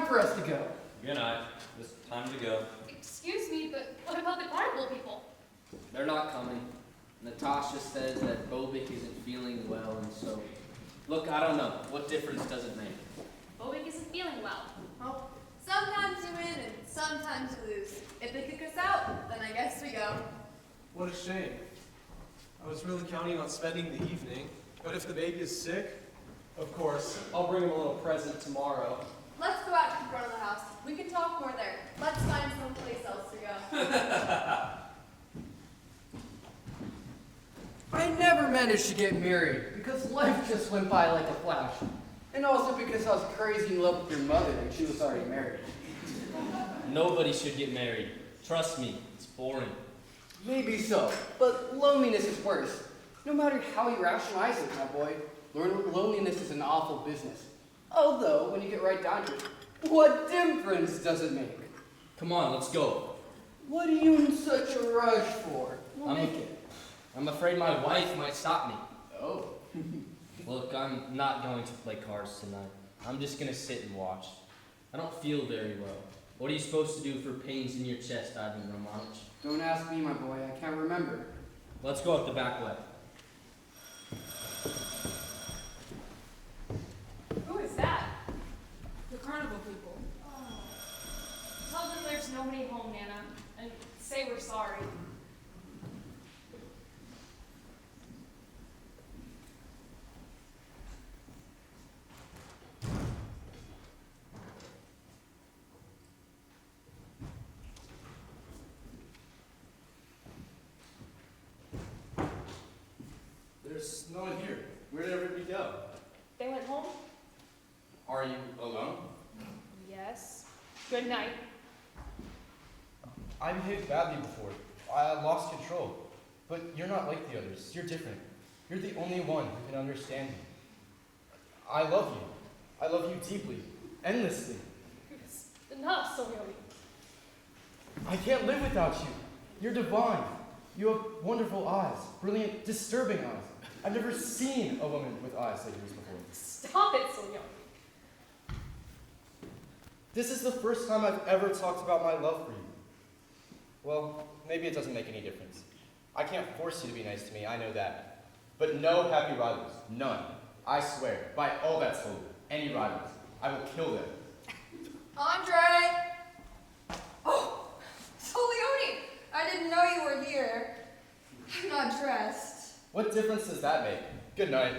for us to go. Good night. It's time to go. Excuse me, but what about the carnival people? They're not coming. Natasha says that Bobik isn't feeling well, and so... Look, I don't know. What difference does it make? Bobik isn't feeling well. Well, sometimes you win and sometimes you lose. If they kick us out, then I guess we go. What a shame. I was really counting on spending the evening, but if the baby is sick, of course, I'll bring him a little present tomorrow. Let's go out to the front of the house. We can talk more there. Let's find someplace else to go. I never managed to get married because life just went by like a flash. And also because I was crazy in love with your mother and she was already married. Nobody should get married. Trust me, it's boring. Maybe so, but loneliness is worse. No matter how you rationalize it, my boy, loneliness is an awful business. Although, when you get right down to it, what difference does it make? Come on, let's go. What are you in such a rush for? We'll make it. I'm afraid my wife might stop me. Oh. Look, I'm not going to play cards tonight. I'm just going to sit and watch. I don't feel very well. What are you supposed to do for pains in your chest, Ivan Romanovich? Don't ask me, my boy. I can't remember. Let's go up the back way. Who is that? The carnival people. Oh. Tell them there's nobody home, Nana, and say we're sorry. There's no one here. Where did everybody go? They went home? Are you alone? Yes. Good night. I behaved badly before. I lost control. But you're not like the others. You're different. You're the only one who can understand me. I love you. I love you deeply, endlessly. It's enough, Soyoni. I can't live without you. You're divine. You have wonderful eyes, brilliant, disturbing eyes. I've never seen a woman with eyes like yours before. Stop it, Soyoni. This is the first time I've ever talked about my love for you. Well, maybe it doesn't make any difference. I can't force you to be nice to me, I know that. But no happy rivals, none. I swear, by all that's holy, any rivals, I will kill them. Andre! Oh, Soleone! I didn't know you were here. I'm not dressed. What difference does that make? Good night.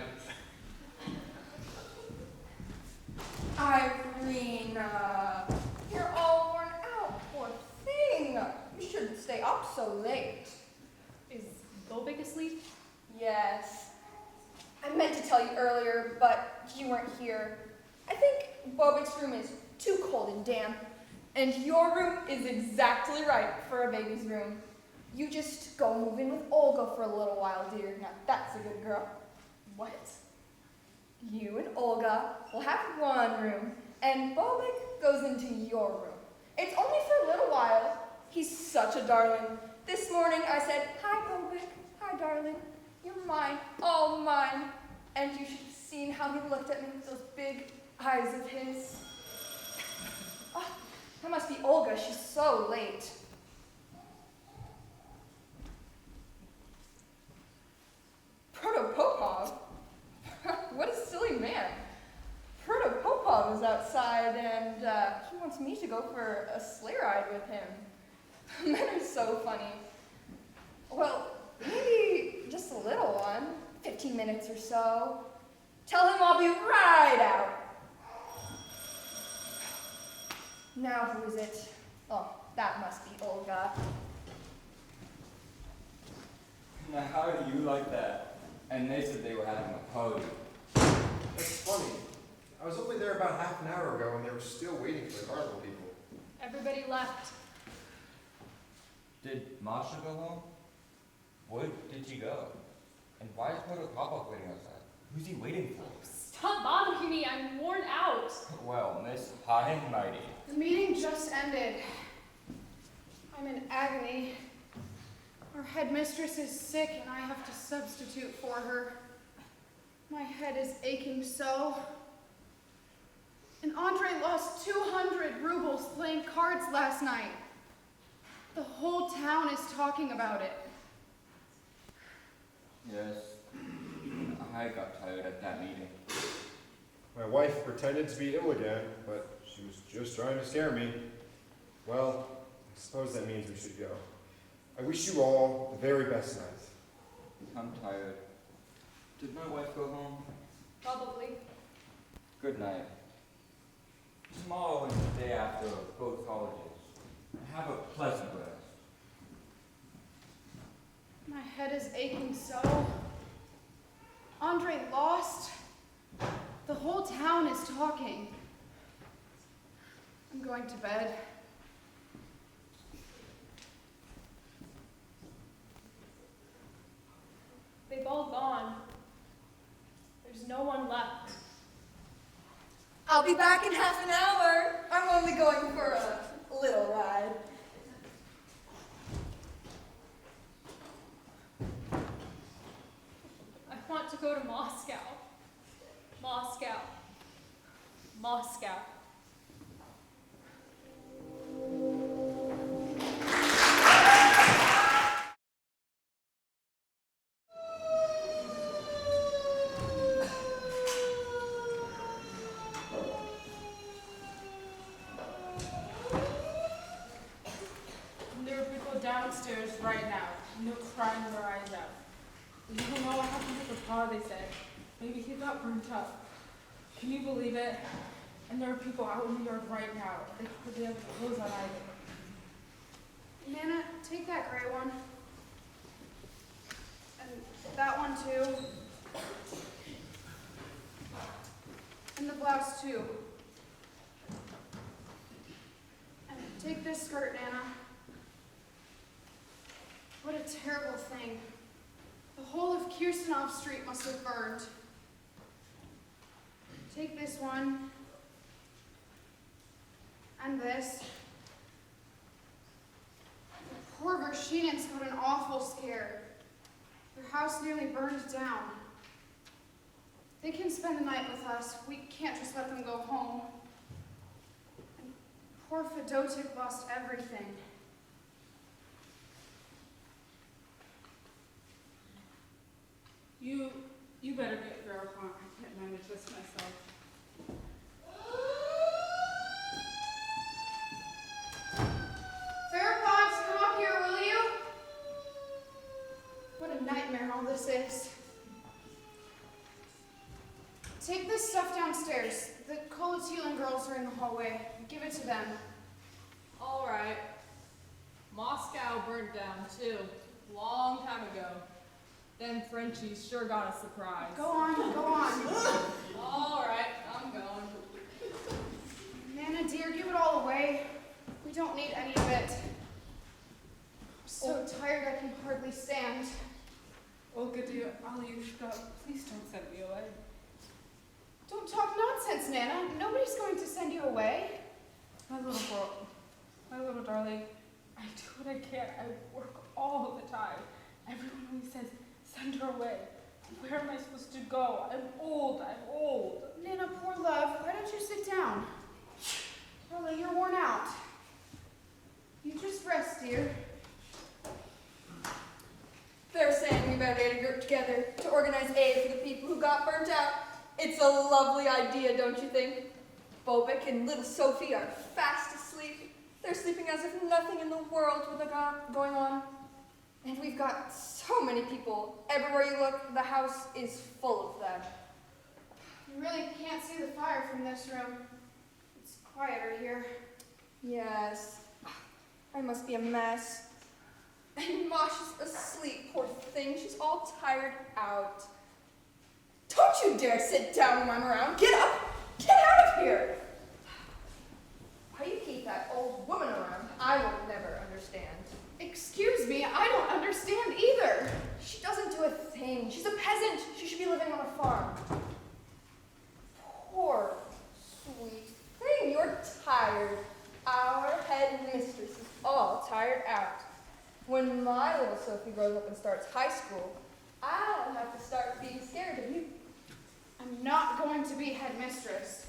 Irina, you're all worn out, poor thing. You shouldn't stay up so late. Is Bobik asleep? Yes. I meant to tell you earlier, but you weren't here. I think Bobik's room is too cold and damp, and your room is exactly right for a baby's room. You just go move in with Olga for a little while, dear. Now that's a good girl. What? You and Olga will have one room, and Bobik goes into your room. It's only for a little while. He's such a darling. This morning I said, "Hi, Bobik. Hi, darling. You're mine, all mine." And you should have seen how he looked at me with those big eyes of his. Oh, that must be Olga. She's so late. Protopopov? What a silly man. Protopopov is outside and he wants me to go for a sleigh ride with him. Men are so funny. Well, maybe just a little one, 15 minutes or so. Tell him I'll be right out. Now who is it? Oh, that must be Olga. Now, how do you like that? And they said they were having a party. That's funny. I was only there about half an hour ago and they were still waiting for the carnival people. Everybody left. Did Masha go home? Where did she go? And why is Protopopov waiting outside? Who's he waiting for? Stop bothering me. I'm worn out. Well, Miss High and Mighty. The meeting just ended. I'm in agony. Our headmistress is sick and I have to substitute for her. My head is aching so. And Andre lost 200 rubles playing cards last night. The whole town is talking about it. Yes, I got tired at that meeting. My wife pretended to be ill again, but she was just trying to scare me. Well, I suppose that means we should go. I wish you all the very best night. I'm tired. Did my wife go home? Probably. Good night. Tomorrow and the day after are both holidays. Have a pleasant rest. My head is aching so. Andre lost. The whole town is talking. I'm going to bed. They've all gone. There's no one left. I'll be back in half an hour. I'm only going for a little ride. I want to go to Moscow. Moscow. Moscow. And there are people downstairs right now, and they're crying their eyes out. You don't know what happened to the car, they said. Maybe he got burnt up. Can you believe it? And there are people out in the yard right now. They have clothes on either. Nana, take that gray one. And that one too. And the blouse too. And take this skirt, Nana. What a terrible thing. The whole of Kirsanov Street must have burned. Take this one. And this. The poor Vershinins got an awful scare. Their house nearly burned down. They can spend the night with us. We can't just let them go home. And poor Fedotik lost everything. You better get Verifon. I can't manage this myself. Fairpods, come up here, will you? What a nightmare all this is. Take this stuff downstairs. The Kolotilin girls are in the hallway. Give it to them. All right. Moscow burned down too, long time ago. Them Frenchies sure got a surprise. Go on, go on. All right, I'm going. Nana dear, give it all away. We don't need any of it. I'm so tired I can hardly stand. Olga, dear, Alyushka, please don't send me away. Don't talk nonsense, Nana. Nobody's going to send you away. My little girl, my little darling, I do what I can. I work all the time. Everyone always says, send her away. Where am I supposed to go? I'm old, I'm old. Nana, poor love, why don't you sit down? Really, you're worn out. You just rest, dear. They're saying we better get a group together to organize aid for the people who got burnt out. It's a lovely idea, don't you think? Bobek and little Sophie are fast asleep. They're sleeping as if nothing in the world was going on. And we've got so many people. Everywhere you look, the house is full of them. You really can't see the fire from this room. It's quieter here. Yes. I must be a mess. And Masha's asleep, poor thing. She's all tired out. Don't you dare sit down when I'm around. Get up! Get out of here! Why you keep that old woman around, I will never understand. Excuse me, I don't understand either. She doesn't do a thing. She's a peasant. She should be living on a farm. Poor, sweet thing. You're tired. Our head mistress is all tired out. When my little Sophie grows up and starts high school, I'll have to start being scared of you. I'm not going to be headmistress.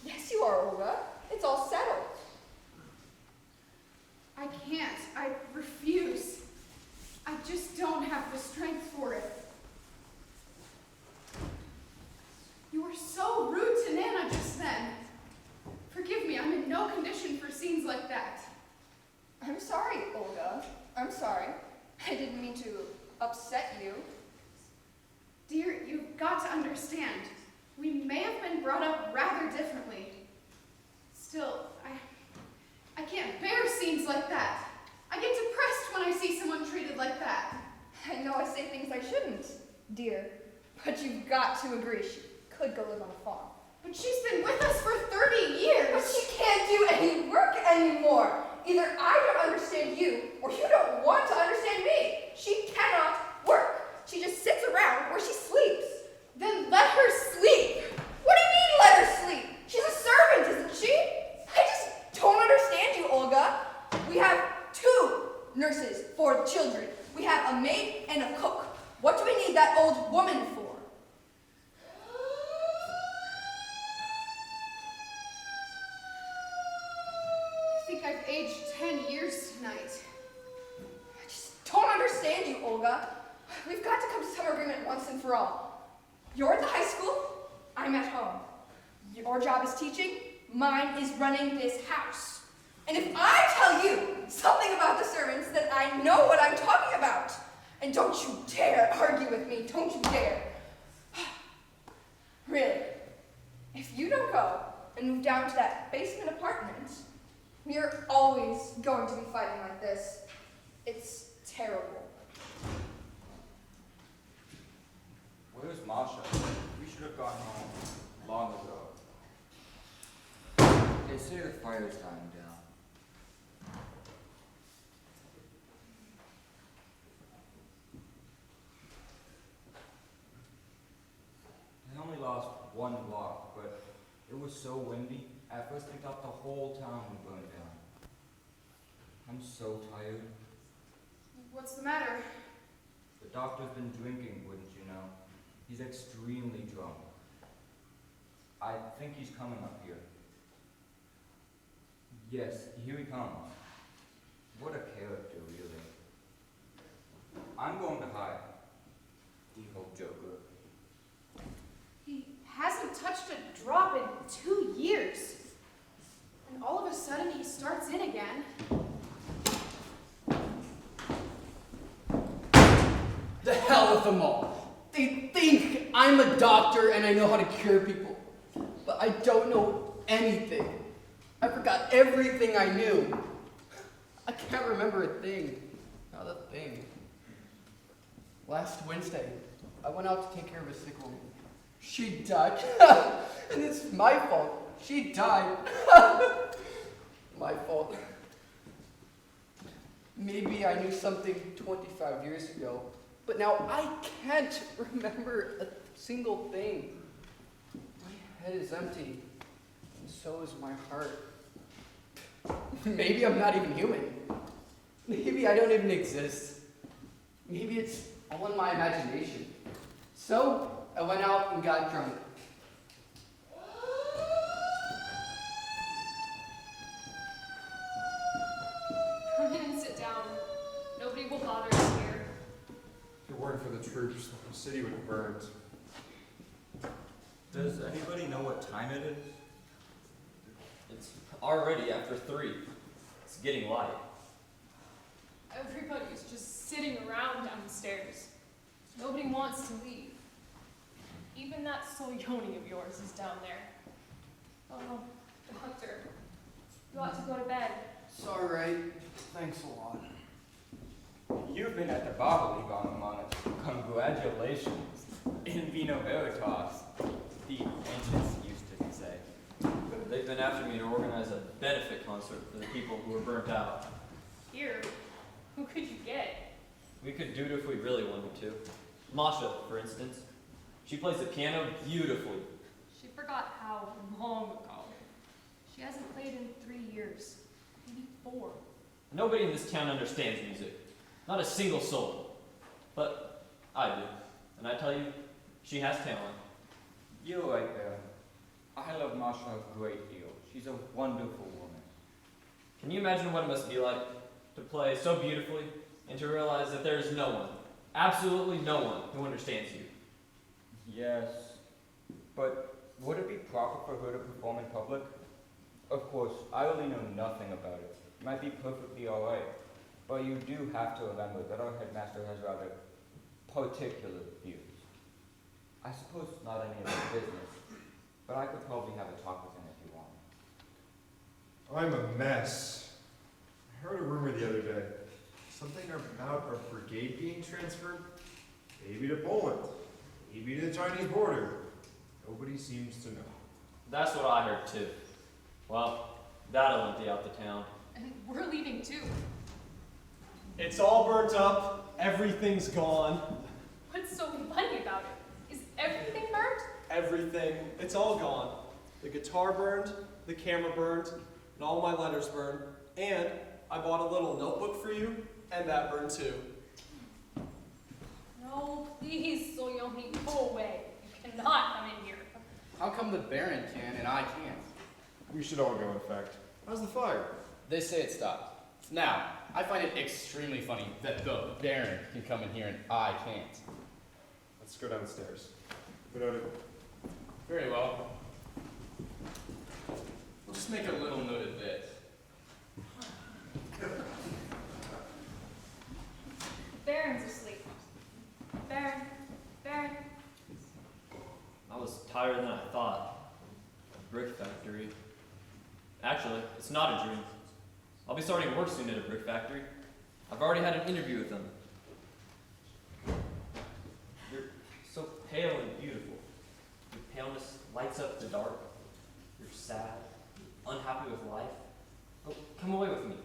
Yes, you are, Olga. It's all settled. I can't. I refuse. I just don't have the strength for it. You were so rude to Nana just then. Forgive me, I'm in no condition for scenes like that. I'm sorry, Olga. I'm sorry. I didn't mean to upset you. Dear, you've got to understand. We may have been brought up rather differently. Still, I can't bear scenes like that. I get depressed when I see someone treated like that. I know I say things I shouldn't, dear, but you've got to agree she could go live on a farm. But she's been with us for 30 years. But she can't do any work anymore. Either I don't understand you, or you don't want to understand me. She cannot work. She just sits around where she sleeps. Then let her sleep. What do you mean let her sleep? She's a servant, isn't she? I just don't understand you, Olga. We have 2 nurses for the children. We have a maid and a cook. What do we need that old woman for? I think I've aged 10 years tonight. I just don't understand you, Olga. We've got to come to some agreement once and for all. You're at the high school, I'm at home. Your job is teaching, mine is running this house. And if I tell you something about the servants, then I know what I'm talking about. And don't you dare argue with me, don't you dare. Really, if you don't go and move down to that basement apartment, we're always going to be fighting like this. It's terrible. Where's Masha? We should have gone home long ago. They say the fire's dying down. I only lost 1 block, but it was so windy. At first I thought the whole town would burn down. I'm so tired. What's the matter? The doctor's been drinking, wouldn't you know? He's extremely drunk. I think he's coming up here. Yes, here he comes. What a character, really. I'm going to hide. Evil Joker. He hasn't touched a drop in 2 years. And all of a sudden he starts in again. The hell with them all. They think I'm a doctor and I know how to cure people. But I don't know anything. I forgot everything I knew. I can't remember a thing. Not a thing. Last Wednesday, I went out to take care of a sick woman. She died. And it's my fault. She died. My fault. Maybe I knew something 25 years ago, but now I can't remember a single thing. My head is empty, and so is my heart. Maybe I'm not even human. Maybe I don't even exist. Maybe it's all in my imagination. So, I went out and got drunk. Come in and sit down. Nobody will bother us here. If it weren't for the troops, the whole city would have burned. Does anybody know what time it is? It's already after 3. It's getting light. Everybody's just sitting around downstairs. Nobody wants to leave. Even that Soyoni of yours is down there. Oh, doctor, you ought to go to bed. It's alright. Thanks a lot. You've been at the Bible League on a month. Congratulations. In vino veritas, the ancients used to say. They've been after me to organize a benefit concert for the people who were burnt out. Here, who could you get? We could do it if we really wanted to. Masha, for instance. She plays the piano beautifully. She forgot how long ago. She hasn't played in 3 years, maybe 4. Nobody in this town understands music. Not a single soul. But I do. And I tell you, she has talent. You're right there. I love Masha a great deal. She's a wonderful woman. Can you imagine what it must be like to play so beautifully and to realize that there is no one, absolutely no one, who understands you? Yes, but would it be proper for her to perform in public? Of course, I really know nothing about it. It might be perfectly alright, but you do have to remember that our headmaster has rather particular views. I suppose it's not any of his business, but I could probably have a talk with him if you want. I'm a mess. I heard a rumor the other day. Something about our brigade being transferred. Maybe to Poland. Maybe to the Chinese border. Nobody seems to know. That's what I heard too. Well, that'll empty out the town. And we're leaving too. It's all burnt up. Everything's gone. What's so funny about it? Is everything burnt? Everything. It's all gone. The guitar burned, the camera burned, and all my letters burned. And I bought a little notebook for you, and that burned too. No, please, Soyomi, go away. You cannot come in here. How come the Baron can and I can't? We should all go, in fact. How's the fire? They say it stopped. Now, I find it extremely funny that the Baron can come in here and I can't. Let's go downstairs. Without it. Very well. We'll just make a little note of this. Baron's asleep. Baron, Baron. I was tired than I thought. A brick factory. Actually, it's not a dream. I'll be starting work soon at a brick factory. I've already had an interview with them. You're so pale and beautiful. Your paleness lights up the dark. You're sad, unhappy with life. Oh, come away with me.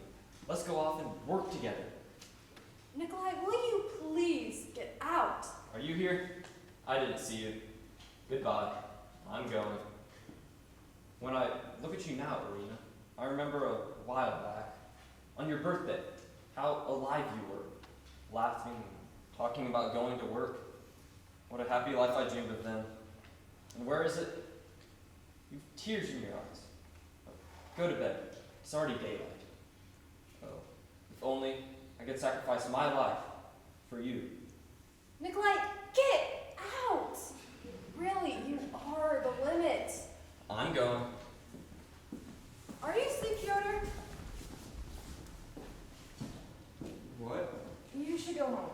Let's go off and work together. Nikolai, will you please get out? Are you here? I didn't see you. Goodbye. I'm going. When I look at you now, Arena, I remember a while back, on your birthday, how alive you were, laughing, talking about going to work. What a happy life I dreamed of then. And where is it? You've tears in your eyes. Go to bed. It's already daylight. Oh, if only I could sacrifice my life for you. Nikolai, get out! Really, you are the limit. I'm going. Are you asleep, Fyodor? What? You should go home.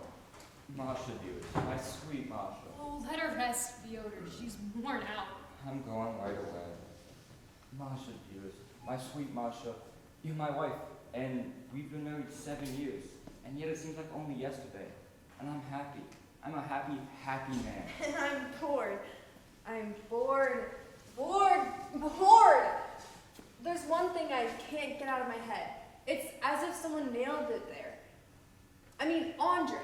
Masha, dear, my sweet Masha. Oh, let her rest, Fyodor. She's worn out. I'm going right away. Masha, dearest, my sweet Masha, you're my wife, and we've been married 7 years, and yet it seems like only yesterday. And I'm happy. I'm a happy, happy man. And I'm bored. I'm bored. There's one thing I can't get out of my head. It's as if someone nailed it there. I mean, Andre.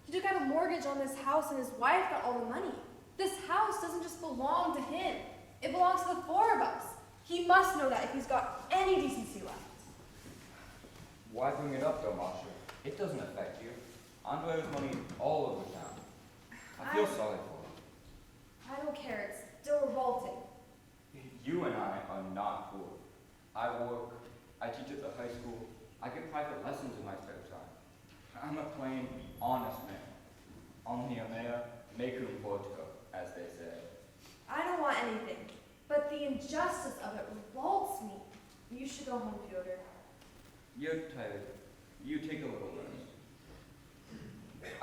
He took out a mortgage on this house and his wife got all the money. This house doesn't just belong to him. It belongs to the four of us. He must know that if he's got any decency left. Why bring it up, though, Masha? It doesn't affect you. Andre has money all over town. I feel sorry for him. I don't care. It's still revolting. You and I are not poor. I work, I teach at the high school, I get private lessons in my spare time. I'm a plain, honest man. Omnia mea, mecum portico, as they say. I don't want anything, but the injustice of it revolts me. You should go home, Fyodor. You're tired. You take a little rest.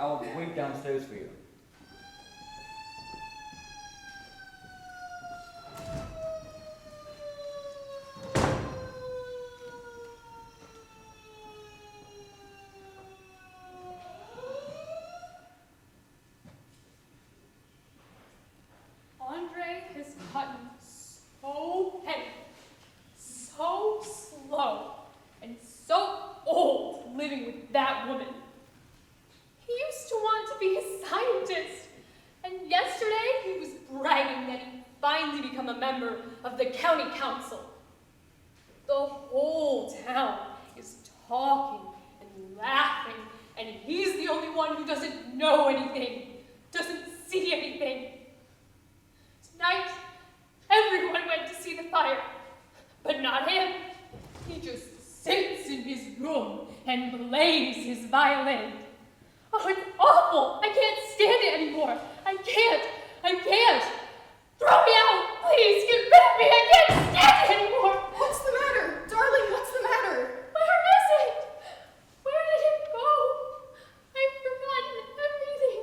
I'll wait downstairs for you. Andre has gotten so heavy, so slow, and so old living with that woman. He used to want to be a scientist, and yesterday he was bragging that he'd finally become a member of the county council. The whole town is talking and laughing, and he's the only one who doesn't know anything, doesn't see anything. Tonight, everyone went to and plays his violin. Oh, it's awful. I can't stand it anymore. I can't. Throw me out, please. Get rid of me. I can't stand it anymore. What's the matter? Darling, what's the matter? Where is it? Where did it go? I've forgotten everything.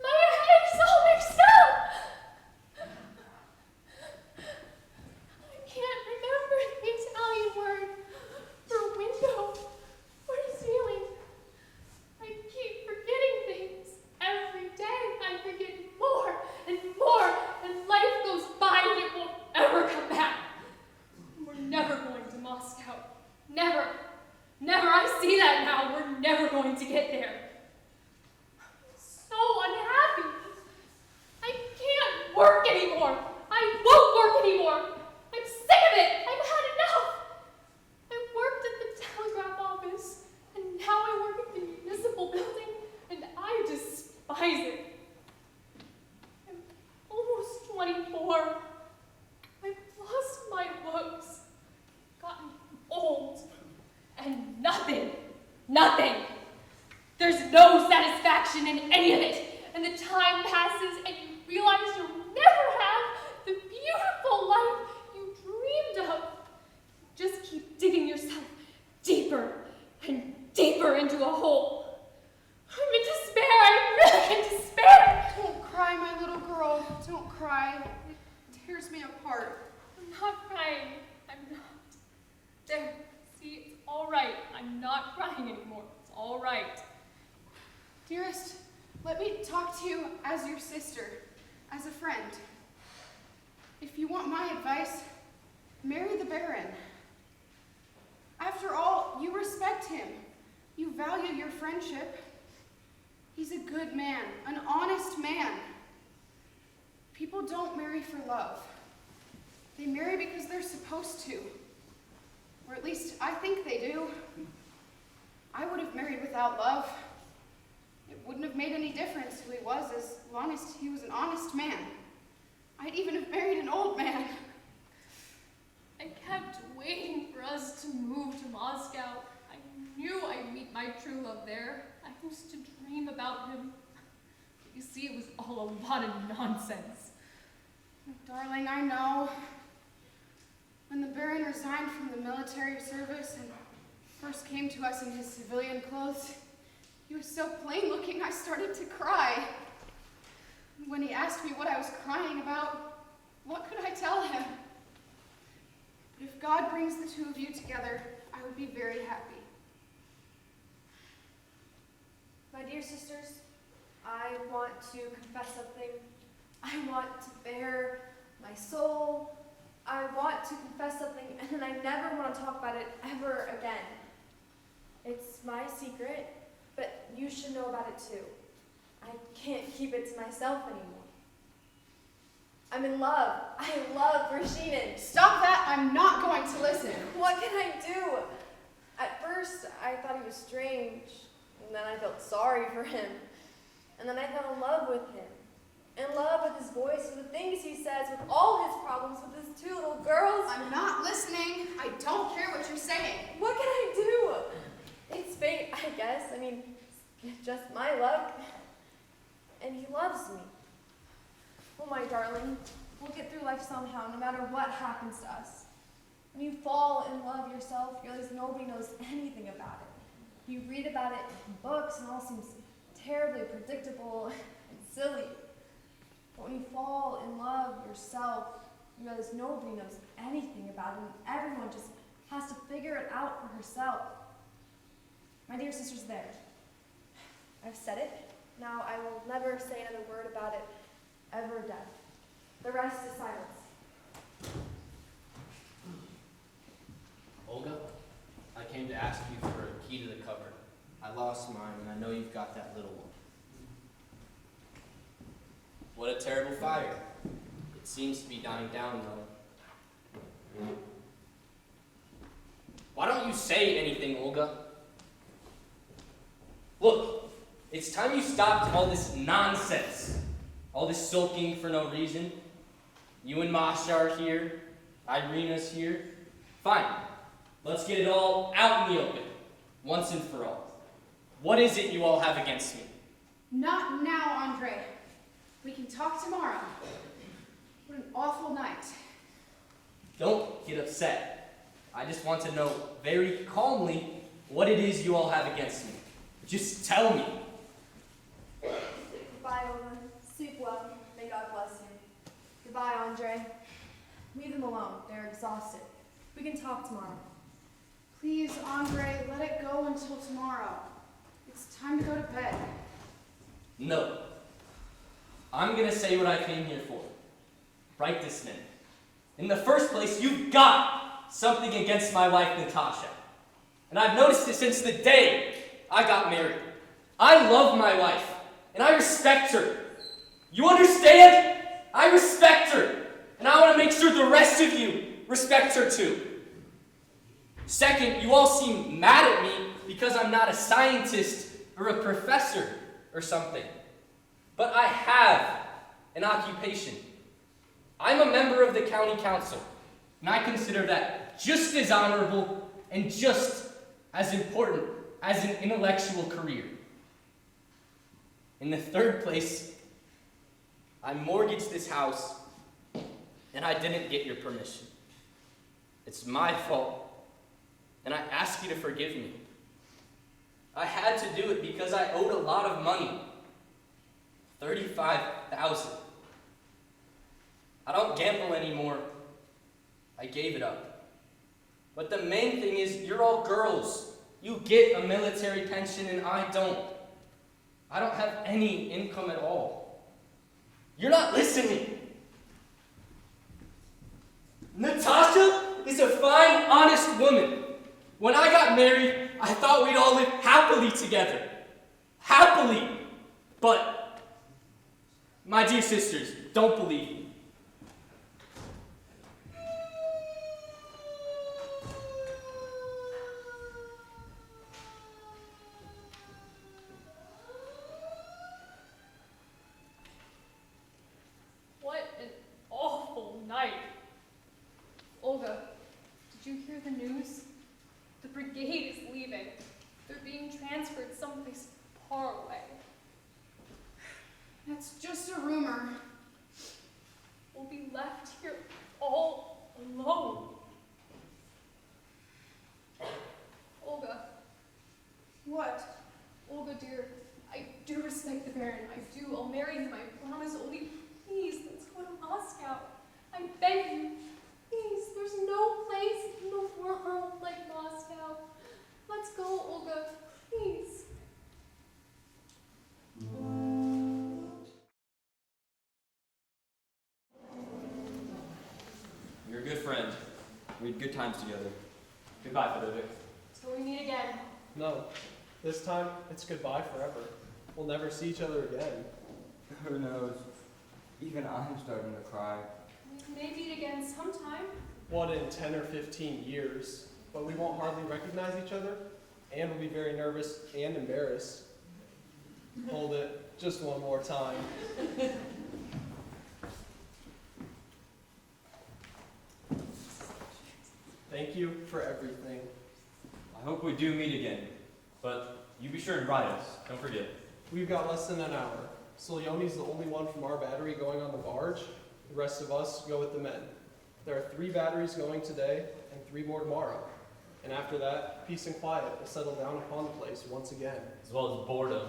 My head's all mixed up. I can't remember the Italian word for window or ceiling. I keep forgetting things. Every day I forget more, and life goes by and it won't ever come back. We're never going to Moscow. Never. I see that now. We're never going to get there. I'm so unhappy. I can't work anymore. I won't work anymore. I'm sick of it. I've had enough. I worked at the telegraph office, and now I work at the municipal building, and I despise it. I'm almost 24. I've lost my looks, gotten old, and nothing. There's no satisfaction in any of it, and the time passes, and you realize you'll never have the beautiful life you dreamed of. You just keep digging yourself deeper and deeper into a hole. I'm in despair. I'm really in despair. Don't cry, my little girl. Don't cry. It tears me apart. I'm not crying. I'm not. There. See, it's all right. I'm not crying anymore. It's all right. Dearest, let me talk to you as your sister, as a friend. If you want my advice, marry the Baron. After all, you respect him. You value your friendship. He's a good man, an honest man. People don't marry for love. They marry because they're supposed to. Or at least I think they do. I would have married without love. It wouldn't have made any difference who he was as long as he was an honest man. I'd even have married an old man. I kept waiting for us to move to Moscow. I knew I'd meet my true love there. I used to dream about him. You see, it was all a lot of nonsense. Darling, I know. When the Baron resigned from the military service and first came to us in his civilian clothes, he was so plain looking I started to cry. When he asked me what I was crying about, what could I tell him? But if God brings the two of you together, I would be very happy. My dear sisters, I want to confess something. I want to bare my soul. I want to confess something, and then I never want to talk about it ever again. It's my secret, but you should know about it too. I can't keep it to myself anymore. I'm in love. I love Rashidin. Stop that! I'm not going to listen. What can I do? At first, I thought he was strange, and then I felt sorry for him. And then I fell in love with him. In love with his voice, with the things he says, with all his problems, with his two little girls. I'm not listening. I don't care what you're saying. What can I do? It's fate, I guess. I mean, it's just my luck. And he loves me. Oh, my darling, we'll get through life somehow, no matter what happens to us. When you fall in love yourself, you realize nobody knows anything about it. You read about it in books, and all seems terribly predictable and silly. But when you fall in love yourself, you realize nobody knows anything about it, and everyone just has to figure it out for herself. My dear sister's there. I've said it. Now I will never say another word about it ever again. The rest is silence. Olga, I came to ask you for a key to the cupboard. I lost mine, and I know you've got that little one. What a terrible fire. It seems to be dying down, though. Why don't you say anything, Olga? Look, it's time you stopped all this nonsense. All this sulking for no reason. You and Masha are here. Irina's here. Fine. Let's get it all out in the open. once and for all. What is it you all have against me? Not now, Andre. We can talk tomorrow. What an awful night. Don't get upset. I just want to know very calmly what it is you all have against me. Just tell me. Goodbye, Olga. Sleep well. May God bless you. Goodbye, Andre. Leave them alone. They're exhausted. We can talk tomorrow. Please, Andre, let it go until tomorrow. It's time to go to bed. No. I'm gonna say what I came here for. Right this minute. In the first place, you've got something against my wife, Natasha. And I've noticed it since the day I got married. I love my wife, and I respect her. You understand? I respect her, and I want to make sure the rest of you respect her too. Second, you all seem mad at me because I'm not a scientist or a professor or something. But I have an occupation. I'm a member of the county council, and I consider that just as honorable and just as important as an intellectual career. In the third place, I mortgaged this house, and I didn't get your permission. It's my fault, and I ask you to forgive me. I had to do it because I owed a lot of money. $35,000. I don't gamble anymore. I gave it up. But the main thing is, you're all girls. You get a military pension and I don't. I don't have any income at all. You're not listening. Natasha is a fine, honest woman. When I got married, I thought we'd all live happily together. Happily. But, my dear sisters, don't believe me. What an awful night. Olga, did you hear the news? The brigade is leaving. They're being transferred someplace far away. That's just a rumor. We'll be left here all alone. Olga. What? Olga, dear, I do respect the Baron. I do. I'll marry him. I promise. Only please, let's go to Moscow. I beg you. Please, there's no place in the world like Moscow. Let's go, Olga. Please. You're a good friend. We had good times together. Goodbye, Federic. Till we meet again. No. This time, it's goodbye forever. We'll never see each other again. Who knows? Even I'm starting to cry. We may meet again sometime. What, in 10 or 15 years? But we won't hardly recognize each other, and we'll be very nervous and embarrassed. Hold it, just one more time. Thank you for everything. I hope we do meet again. But you be sure and write us. Don't forget. We've got less than an hour. Solyoni's the only one from our battery going on the barge. The rest of us go with the men. There are 3 batteries going today and 3 more tomorrow. And after that, peace and quiet will settle down upon the place once again. As well as boredom.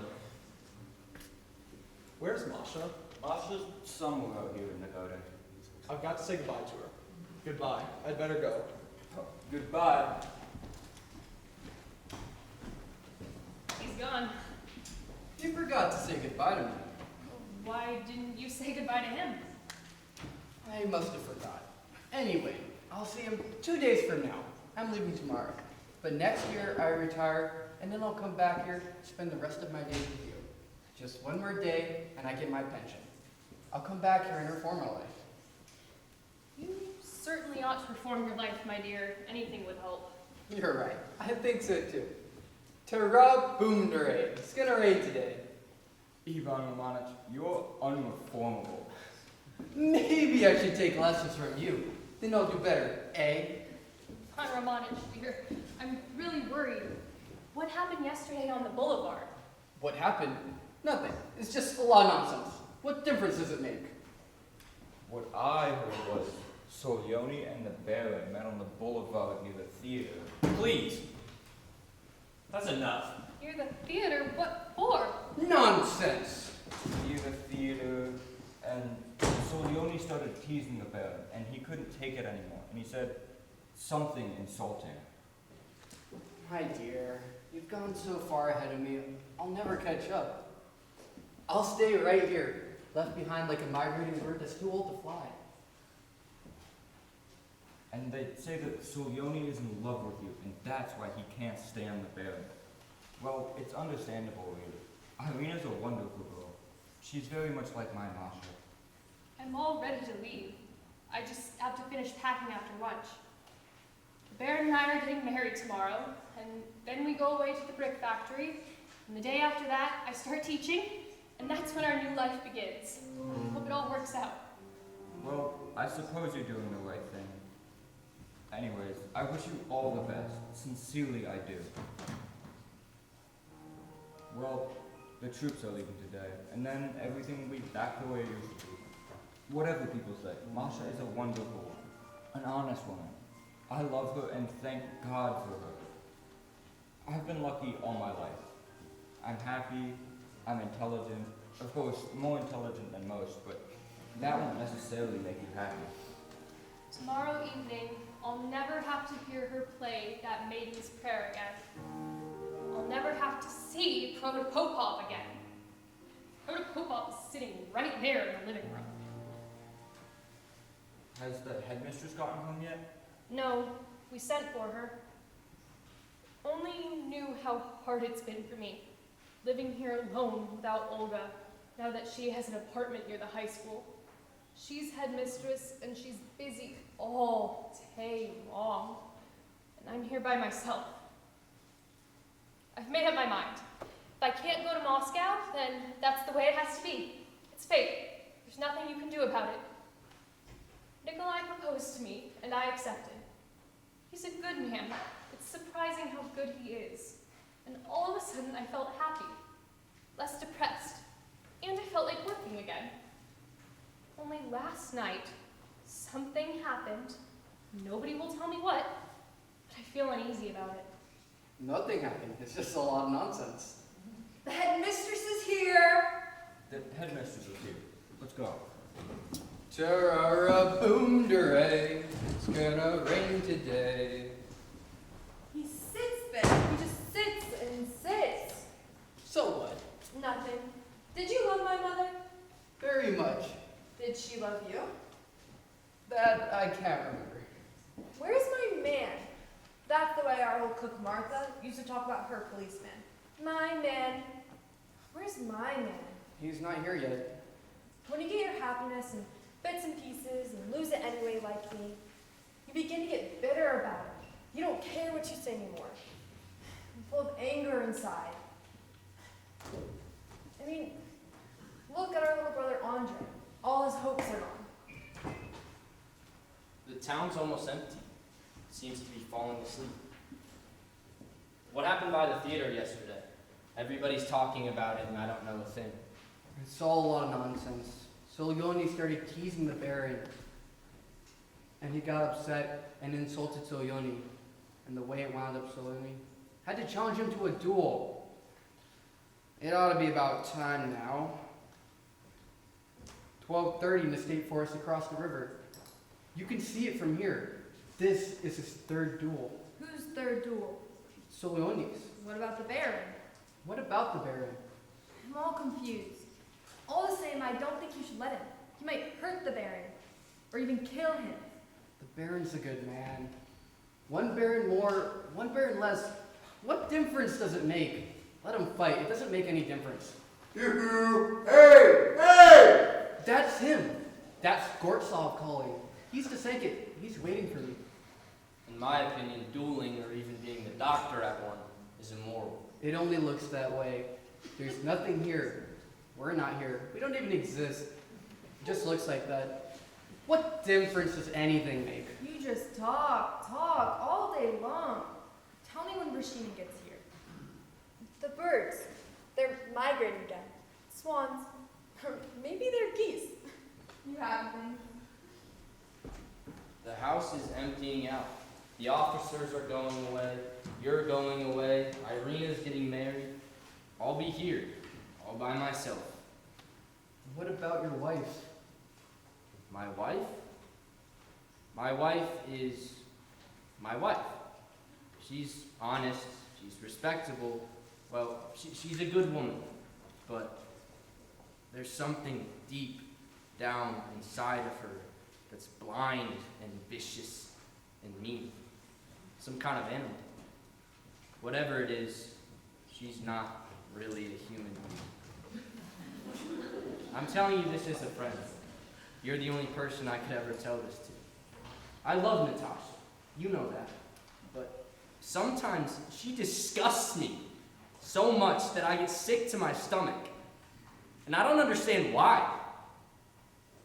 Where's Masha? Masha's somewhere out here in the garden. I've got to say goodbye to her. Goodbye. I'd better go. Oh, goodbye. He's gone. You forgot to say goodbye to me. Why didn't you say goodbye to him? I must have forgot. Anyway, I'll see him 2 days from now. I'm leaving tomorrow. But next year I retire, and then I'll come back here to spend the rest of my days with you. Just one more day, and I get my pension. I'll come back here and reform my life. You certainly ought to reform your life, my dear. Anything would help. You're right. I think so too. Ta-ra, boom-de-ray. It's gonna rain today. Ivan Romanich, you're unreformable. Maybe I should take lessons from you. Then I'll do better, eh? Ivan Romanich, dear, I'm really worried. What happened yesterday on the boulevard? What happened? Nothing. It's just a lot of nonsense. What difference does it make? What I heard was Solioni and the Baron met on the boulevard near the theater. Please. That's enough. Near the theater? What for? Nonsense! Near the theater, and Solioni started teasing the Baron, and he couldn't take it anymore, and he said something insulting. My dear, you've gone so far ahead of me, I'll never catch up. I'll stay right here, left behind like a migrating bird that's too old to fly. And they say that Solioni is in love with you, and that's why he can't stand the Baron. Well, it's understandable, really. Irina's a wonderful girl. She's very much like my Masha. I'm all ready to leave. I just have to finish packing after lunch. The Baron and I are getting married tomorrow, and then we go away to the brick factory, and the day after that, I start teaching, and that's when our new life begins. Hope it all works out. Well, I suppose you're doing the right thing. Anyways, I wish you all the best. Sincerely, I do. Well, the troops are leaving today, and then everything will be back the way it used to be. Whatever people say, Masha is a wonderful woman, an honest woman. I love her and thank God for her. I've been lucky all my life. I'm happy, I'm intelligent, of course, more intelligent than most, but that won't necessarily make you happy. Tomorrow evening, I'll never have to hear her play that Maiden's Prayer again. I'll never have to see Protopopov again. Protopopov is sitting right there in the living room. Has the headmistress gotten home yet? No, we sent for her. Only you knew how hard it's been for me, living here alone without Olga, now that she has an apartment near the high school. She's headmistress, and she's busy all day long, and I'm here by myself. I've made up my mind. If I can't go to Moscow, then that's the way it has to be. It's fate. There's nothing you can do about it. Nikolai proposed to me, and I accepted. He's a good man. It's surprising how good he is. And all of a sudden, I felt happy, less depressed, and I felt like working again. Only last night, something happened. Nobody will tell me what, but I feel uneasy about it. Nothing happened. It's just a lot of nonsense. The headmistress is here. The headmistress is here. Let's go. Ta-ra-ra, boom, duray. It's gonna rain today. He sits there. He just sits and sits. So what? Nothing. Did you love my mother? Very much. Did she love you? That I can't remember. Where's my man? That's the way our old cook Martha used to talk about her policeman. My man. Where's my man? He's not here yet. When you get your happiness in bits and pieces and lose it anyway like me, you begin to get bitter about it. You don't care what you say anymore. I'm full of anger inside. I mean, look at our little brother Andre. All his hopes are gone. The town's almost empty. Seems to be falling asleep. What happened by the theater yesterday? Everybody's talking about it and I don't know a thing. It's all a lot of nonsense. Solioni started teasing the Baron, and he got upset and insulted Solioni. And the way it wound up, Solioni had to challenge him to a duel. It ought to be about time now. 12:30 in the state forest across the river. You can see it from here. This is his third duel. Whose third duel? Solioni's. What about the Baron? What about the Baron? I'm all confused. All the same, I don't think you should let him. He might hurt the Baron, or even kill him. The Baron's a good man. One Baron more, one Baron less. What difference does it make? Let him fight. It doesn't make any difference. Yoo-hoo! Hey! Hey! That's him. That's Gortsov calling. He's to sank it. He's waiting for me. In my opinion, dueling or even being the doctor at one is immoral. It only looks that way. There's nothing here. We're not here. We don't even exist. It just looks like that. What difference does anything make? You just talk all day long. Tell me when Rashina gets here. The birds. They're migrating again. Swans. Or maybe they're geese. You have them. The house is emptying out. The officers are going away. You're going away. Irina's getting married. I'll be here, all by myself. What about your wife? My wife? My wife is my wife. She's honest. She's respectable. Well, she's a good woman. But there's something deep down inside of her that's blind and vicious and mean. Some kind of animal. Whatever it is, she's not really a human being. I'm telling you this as a friend. You're the only person I could ever tell this to. I love Natasha. You know that. But sometimes she disgusts me so much that I get sick to my stomach. And I don't understand why.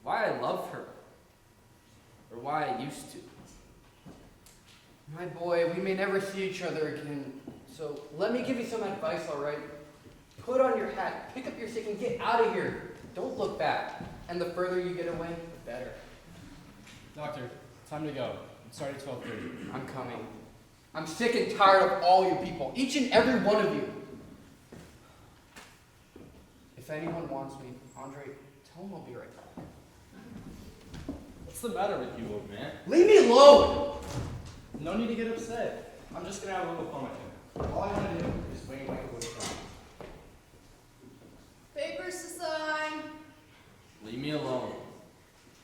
Why I love her. Or why I used to. My boy, we may never see each other again, so let me give you some advice, all right? Put on your hat, pick up your stick, and get out of here. Don't look back. And the further you get away, the better. Doctor, time to go. I'm starting at 12:30. I'm coming. I'm sick and tired of all you people, each and every one of you. If anyone wants me, Andre, tell him I'll be right back. What's the matter with you, old man? Leave me alone! No need to get upset. I'm just gonna have a little fun with him. All I want to do is wait like a little child. Papers to sign. Leave me alone.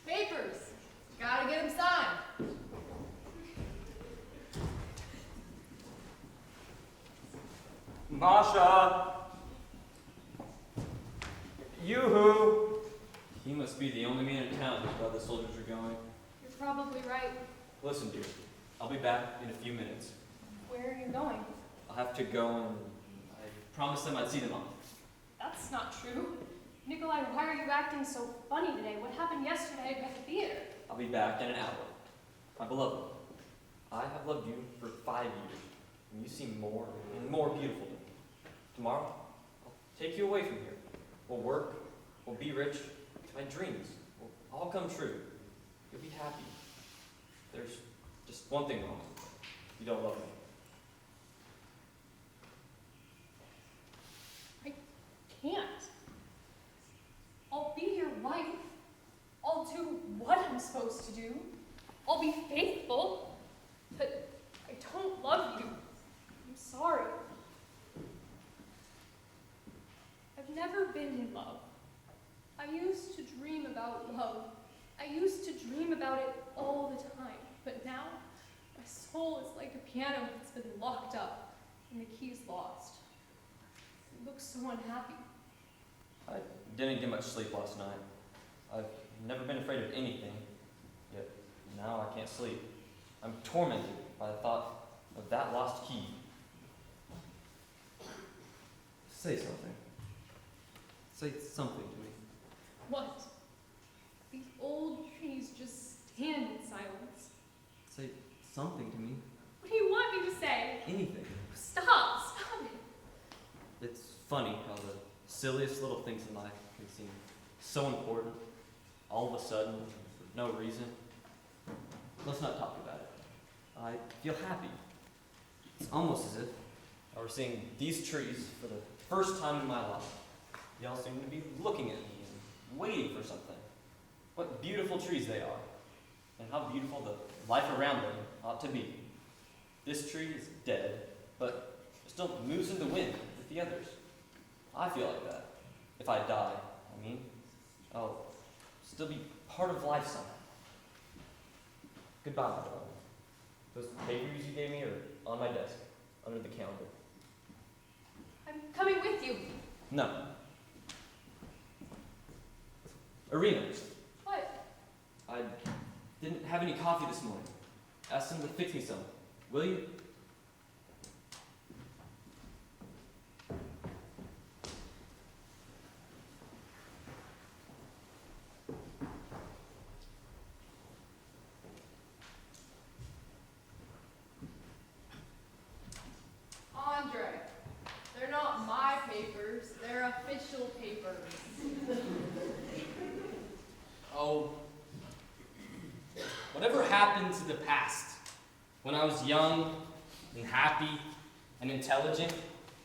Papers. Gotta get them signed. Masha! Yoo-hoo! He must be the only man in town whose brother soldiers are going. You're probably right. Listen, dear, I'll be back in a few minutes. Where are you going? I'll have to go and I promised them I'd see them off. That's not true. Nikolai, why are you acting so funny today? What happened yesterday at the theater? I'll be back in an hour. My beloved, I have loved you for 5 years, and you seem more and more beautiful to me. Tomorrow, I'll take you away from here. We'll work, we'll be rich, my dreams will all come true. You'll be happy. There's just one thing wrong. You don't love me. I can't. I'll be your wife. I'll do what I'm supposed to do. I'll be faithful. But I don't love you. I'm sorry. I've never been in love. I used to dream about love. I used to dream about it all the time. But now, my soul is like a piano that's been locked up and the key's lost. It looks so unhappy. I didn't get much sleep last night. I've never been afraid of anything, yet now I can't sleep. I'm tormented by the thought of that lost key. Say something. Say something to me. What? These old trees just stand in silence. Say something to me. What do you want me to say? Anything. Stop it. It's funny how the silliest little things in life can seem so important, all of a sudden, for no reason. Let's not talk about it. I feel happy. It's almost as if I were seeing these trees for the first time in my life. They all seem to be looking at me and waiting for something. What beautiful trees they are, and how beautiful the life around them ought to be. This tree is dead, but it still moves in the wind with the others. I feel like that. If I die, I'll still be part of life somehow. Goodbye, my darling. Those papers you gave me are on my desk, under the calendar. I'm coming with you. No. Irina. What? I didn't have any coffee this morning. Ask them to fix me some. Will you? Andre, they're not Whatever happened to the past? When I was young and happy and intelligent,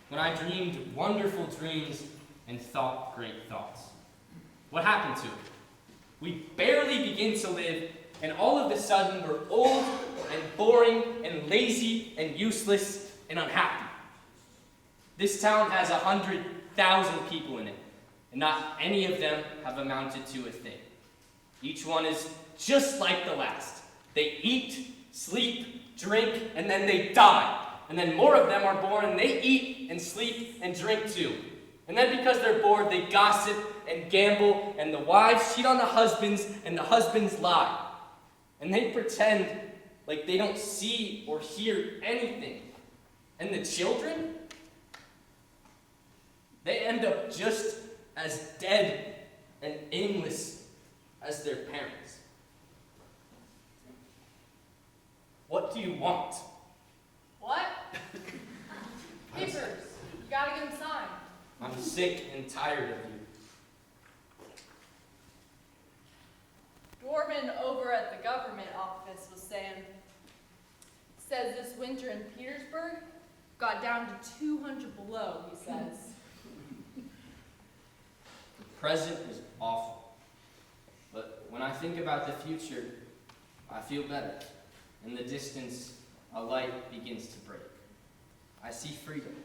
when I dreamed wonderful dreams and thought great thoughts. What happened to it? We barely begin to live, and all of a sudden we're old and boring and lazy and useless and unhappy. This town has 100,000 people in it, and not any of them have amounted to a thing. Each one is just like the last. They eat, sleep, drink, and then they die. And then more of them are born and they eat and sleep and drink too. And then because they're bored, they gossip and gamble, and the wives cheat on the husbands, and the husbands lie. And they pretend like they don't see or hear anything. And the children, they end up just as dead and aimless as their parents. What do you want? What? Papers. You gotta get them signed. I'm sick and tired of you. Dorman over at the government office was says this winter in Petersburg got down to 200 below, he says. The present is awful. But when I think about the future, I feel better. In the distance, a light begins to break. I see freedom.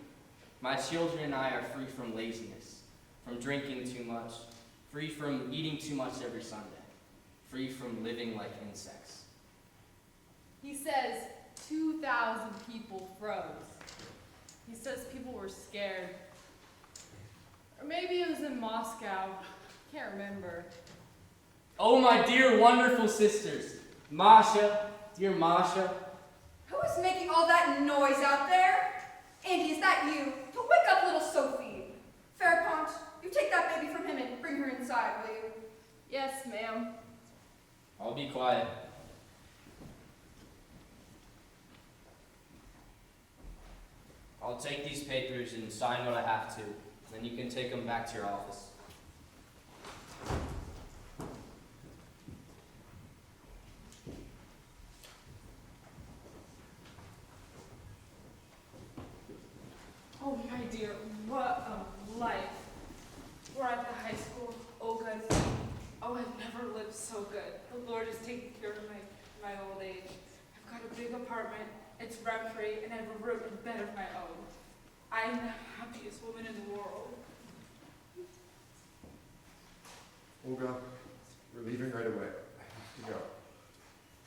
My children and I are free from laziness, from drinking too much, free from eating too much every Sunday, free from living like insects. He says 2,000 people froze. He says people were scared. Or maybe it was in Moscow. Can't remember. Oh, my dear, wonderful sisters. Masha, dear Masha. Who is making all that noise out there? Andy, is that you? To wake up little Sophie. Fairpont, you take that baby from him and bring her inside, will you? Yes, ma'am. I'll be quiet. I'll take these papers and sign what I have to. Then you can take them back to your office. Oh, my dear, what a life. We're at the high school. Olga and me. Oh, I've never lived so good. The Lord is taking care of my old age. I've got a big apartment. It's rent-free, and I have a room and bed of my own. I'm the happiest woman in the world. Olga, we're leaving right away. I have to go.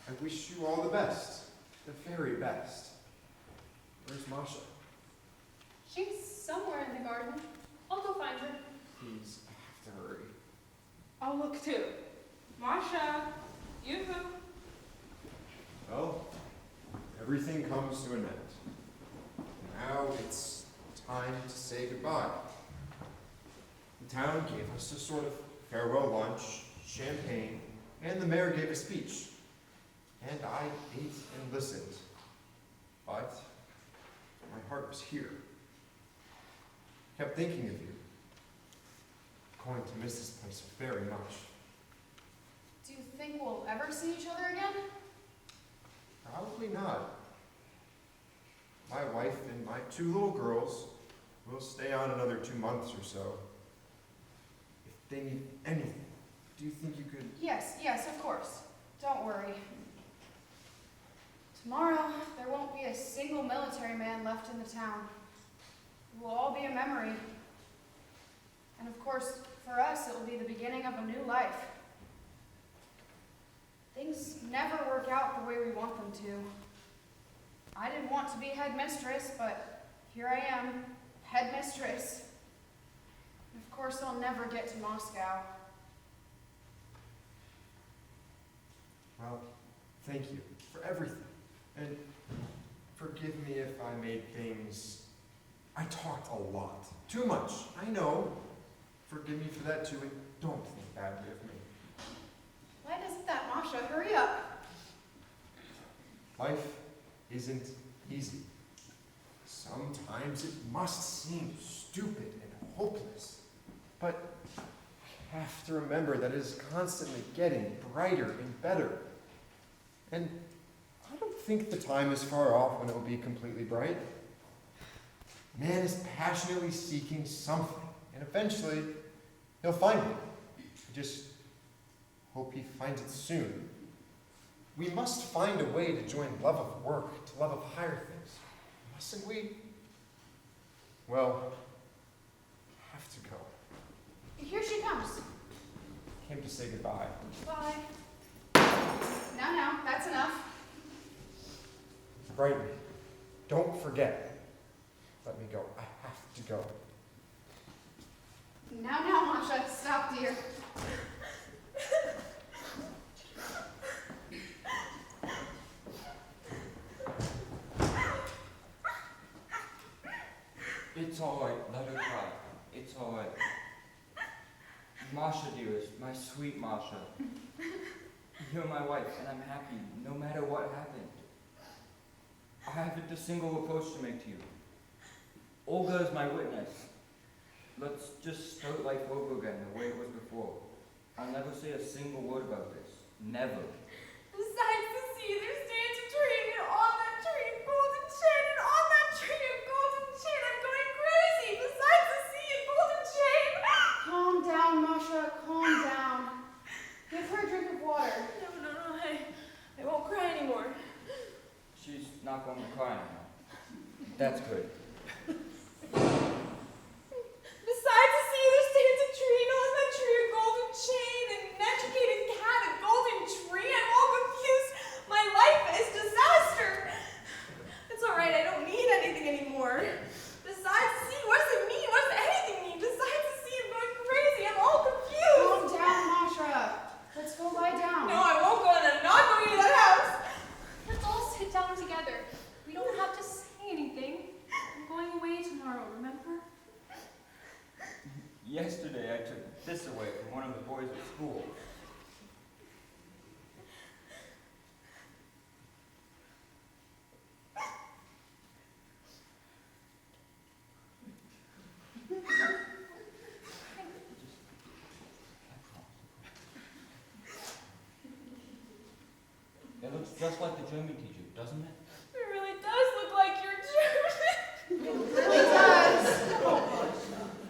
I wish you all the best. The very best. Where's Masha? She's somewhere in the garden. I'll go find her. Please, I have to hurry. I'll look too. Masha, yoo-hoo. Well, everything comes to an end. Now it's time to say goodbye. The town gave us a sort of farewell lunch, champagne, and the mayor gave a speech. And I ate and listened. But my heart was here. I kept thinking of you. I'm going to miss this place very much. Do you think we'll ever see each other again? Probably not. My wife and my 2 little girls will stay on another 2 months or so. If they need anything, do you think you could... Yes, of course. Don't worry. Tomorrow, there won't be a single military man left in the town. It will all be a memory. And of course, for us, it will be the beginning of a new life. Things never work out the way we want them to. I didn't want to be headmistress, but here I am, headmistress. And of course, I'll never get to Moscow. Well, thank you for everything. And forgive me if I made things... I talked a lot. Too much. I know. Forgive me for that too, and don't think badly of me. Why doesn't that Masha hurry up? Life isn't easy. Sometimes it must seem stupid and hopeless. But I have to remember that it is constantly getting brighter and better. And I don't think the time is far off when it will be completely bright. Man is passionately seeking something, and eventually he'll find it. I just hope he finds it soon. We must find a way to join love of work to love of higher things, mustn't we? Well, I have to go. Here she comes. Came to say goodbye. Bye. Now, that's enough. Brightly, don't forget. Let me go. I have to go. Now, Masha, stop, dear. It's all right. Let her cry. It's all right. Masha, dearest, my sweet Masha. You're my wife, and I'm happy, no matter what happened. I haven't a single reproach to make to you. Olga is my witness. Let's just start life over again the way it was before. I'll never say a single word about this. Never. Besides the sea, there stands a tree, and on that tree a golden chain, and on that tree a golden chain. I'm going crazy. Besides the sea, a golden chain. Calm down, Masha, calm down. Give her a drink of water. No, I won't cry anymore. She's not going to cry anymore. That's good. Besides the sea, there stands a tree, and on that tree a golden chain, and an educated cat, a golden tree. I'm all confused. My life is disaster. It's all right. I don't need anything anymore. Besides the sea, what does it mean? What does anything mean? Besides the sea, I'm going crazy. I'm all confused. Calm down, Masha. Let's go lie down. No, I won't go in. I'm not going into that house. Let's all sit down together. We don't have to say anything. I'm going away tomorrow, remember? Yesterday, I took this away from one of the boys at school. It looks just like the German teacher, doesn't it? It really does look like you're German. It really does.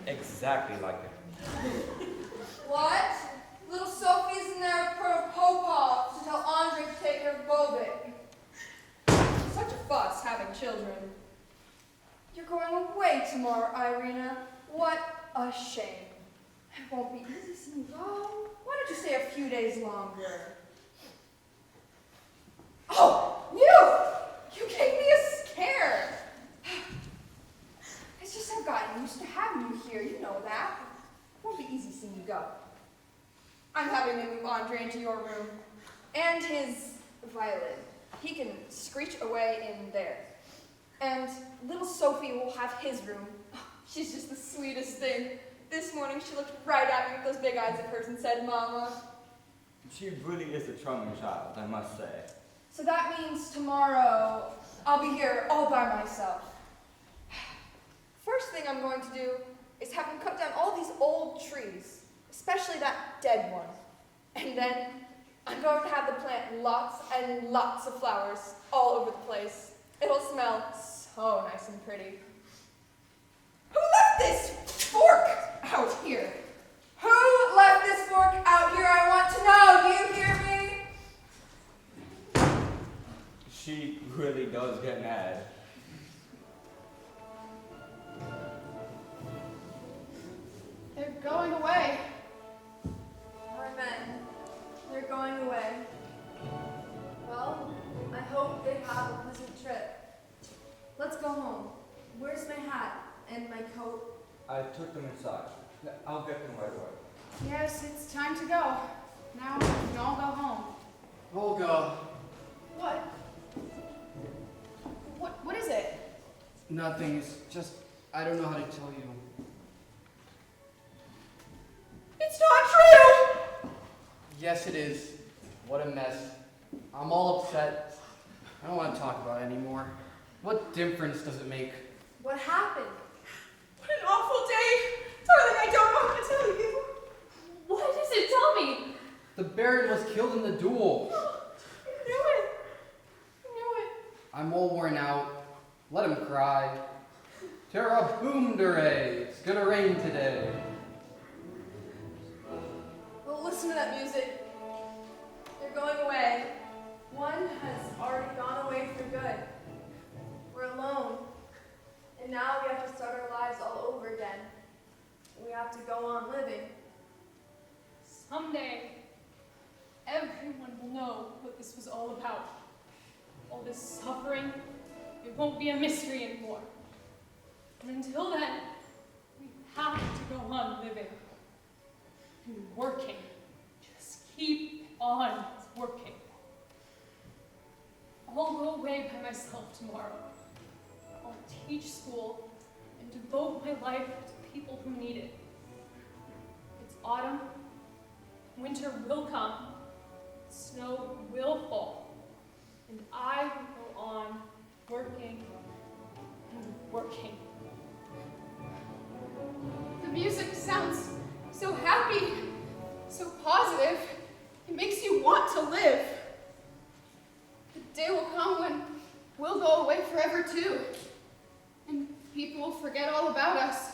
Exactly like it. What? Little Sophie's in there with Popov to tell Andre to take care of Bobik. Such a fuss having children. You're going away tomorrow, Irina. What a shame. It won't be easy seeing you go. Why don't you stay a few days longer? Oh, you! You gave me a scare. It's just I've gotten used to having you here. You know that. It won't be easy seeing you go. I'm having to move Andre into your room. And his violin. He can screech away in there. And little Sophie will have his room. She's just the sweetest thing. This morning she looked right at me with those big eyes of hers and said, Mama. She really is a charming child, I must say. So that means tomorrow I'll be here all by myself. First thing I'm going to do is have him cut down all these old trees, especially that dead one. And then I'm going to have the plant lots and lots of flowers all over the place. It'll smell so nice and pretty. Who left this fork out here? Who left this fork out here? I want to know. Do you hear me? She really does get mad. They're going away. Our men, they're going away. Well, I hope they have a pleasant trip. Let's go home. Where's my hat and my coat? I took them inside. I'll get them right away. Yes, it's time to go. Now, we all go home. Olga, What? What is it? nothing. It's just, I don't know how to tell you. It's not true! Yes, it is. What a mess. I'm all upset. I don't want to talk about it anymore. What difference does it make? What happened? What an awful day. Darling, I don't know how to tell you. What is it? Tell me. The Baron was killed in the duel. I knew it. I'm all worn out. Let him cry. Terra boomderay. It's gonna rain today. Well, listen to that music. They're going away. One has already gone away for good. We're alone. And now we have to start our lives all over again. We have to go on living. Someday, everyone will know what this was all about. All this suffering, it won't be a mystery anymore. And until then, we have to go on living and working. Just keep on working. I'll go away by myself tomorrow. I'll teach school and devote my life to people who need it. It's autumn. Winter will come, snow will fall, and I will go on working and working. The music sounds so happy, so positive. It makes you want to live. The day will come when we'll go away forever too, and people will forget all about us.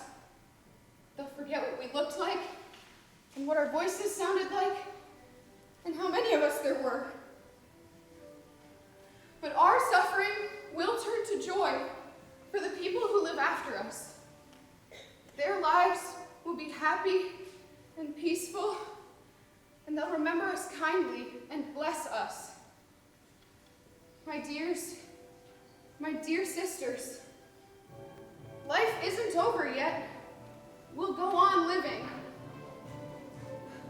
They'll forget what we looked like, and what our voices sounded like, and how many of us there were. But our suffering will turn to joy for the people who live after us. Their lives will be happy and peaceful, and they'll remember us kindly and bless us. My dears, my dear sisters, life isn't over yet. We'll go on living.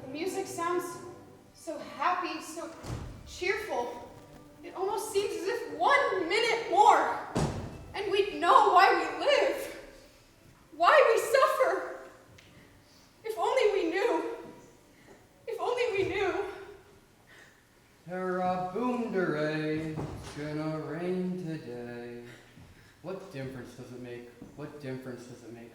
The music sounds so happy, so cheerful. It almost seems as if 1 minute more, and we'd know why we live, why we suffer. If only we knew. If only we knew. Terra boomderay. It's gonna rain today. What difference does it make? What difference does it make?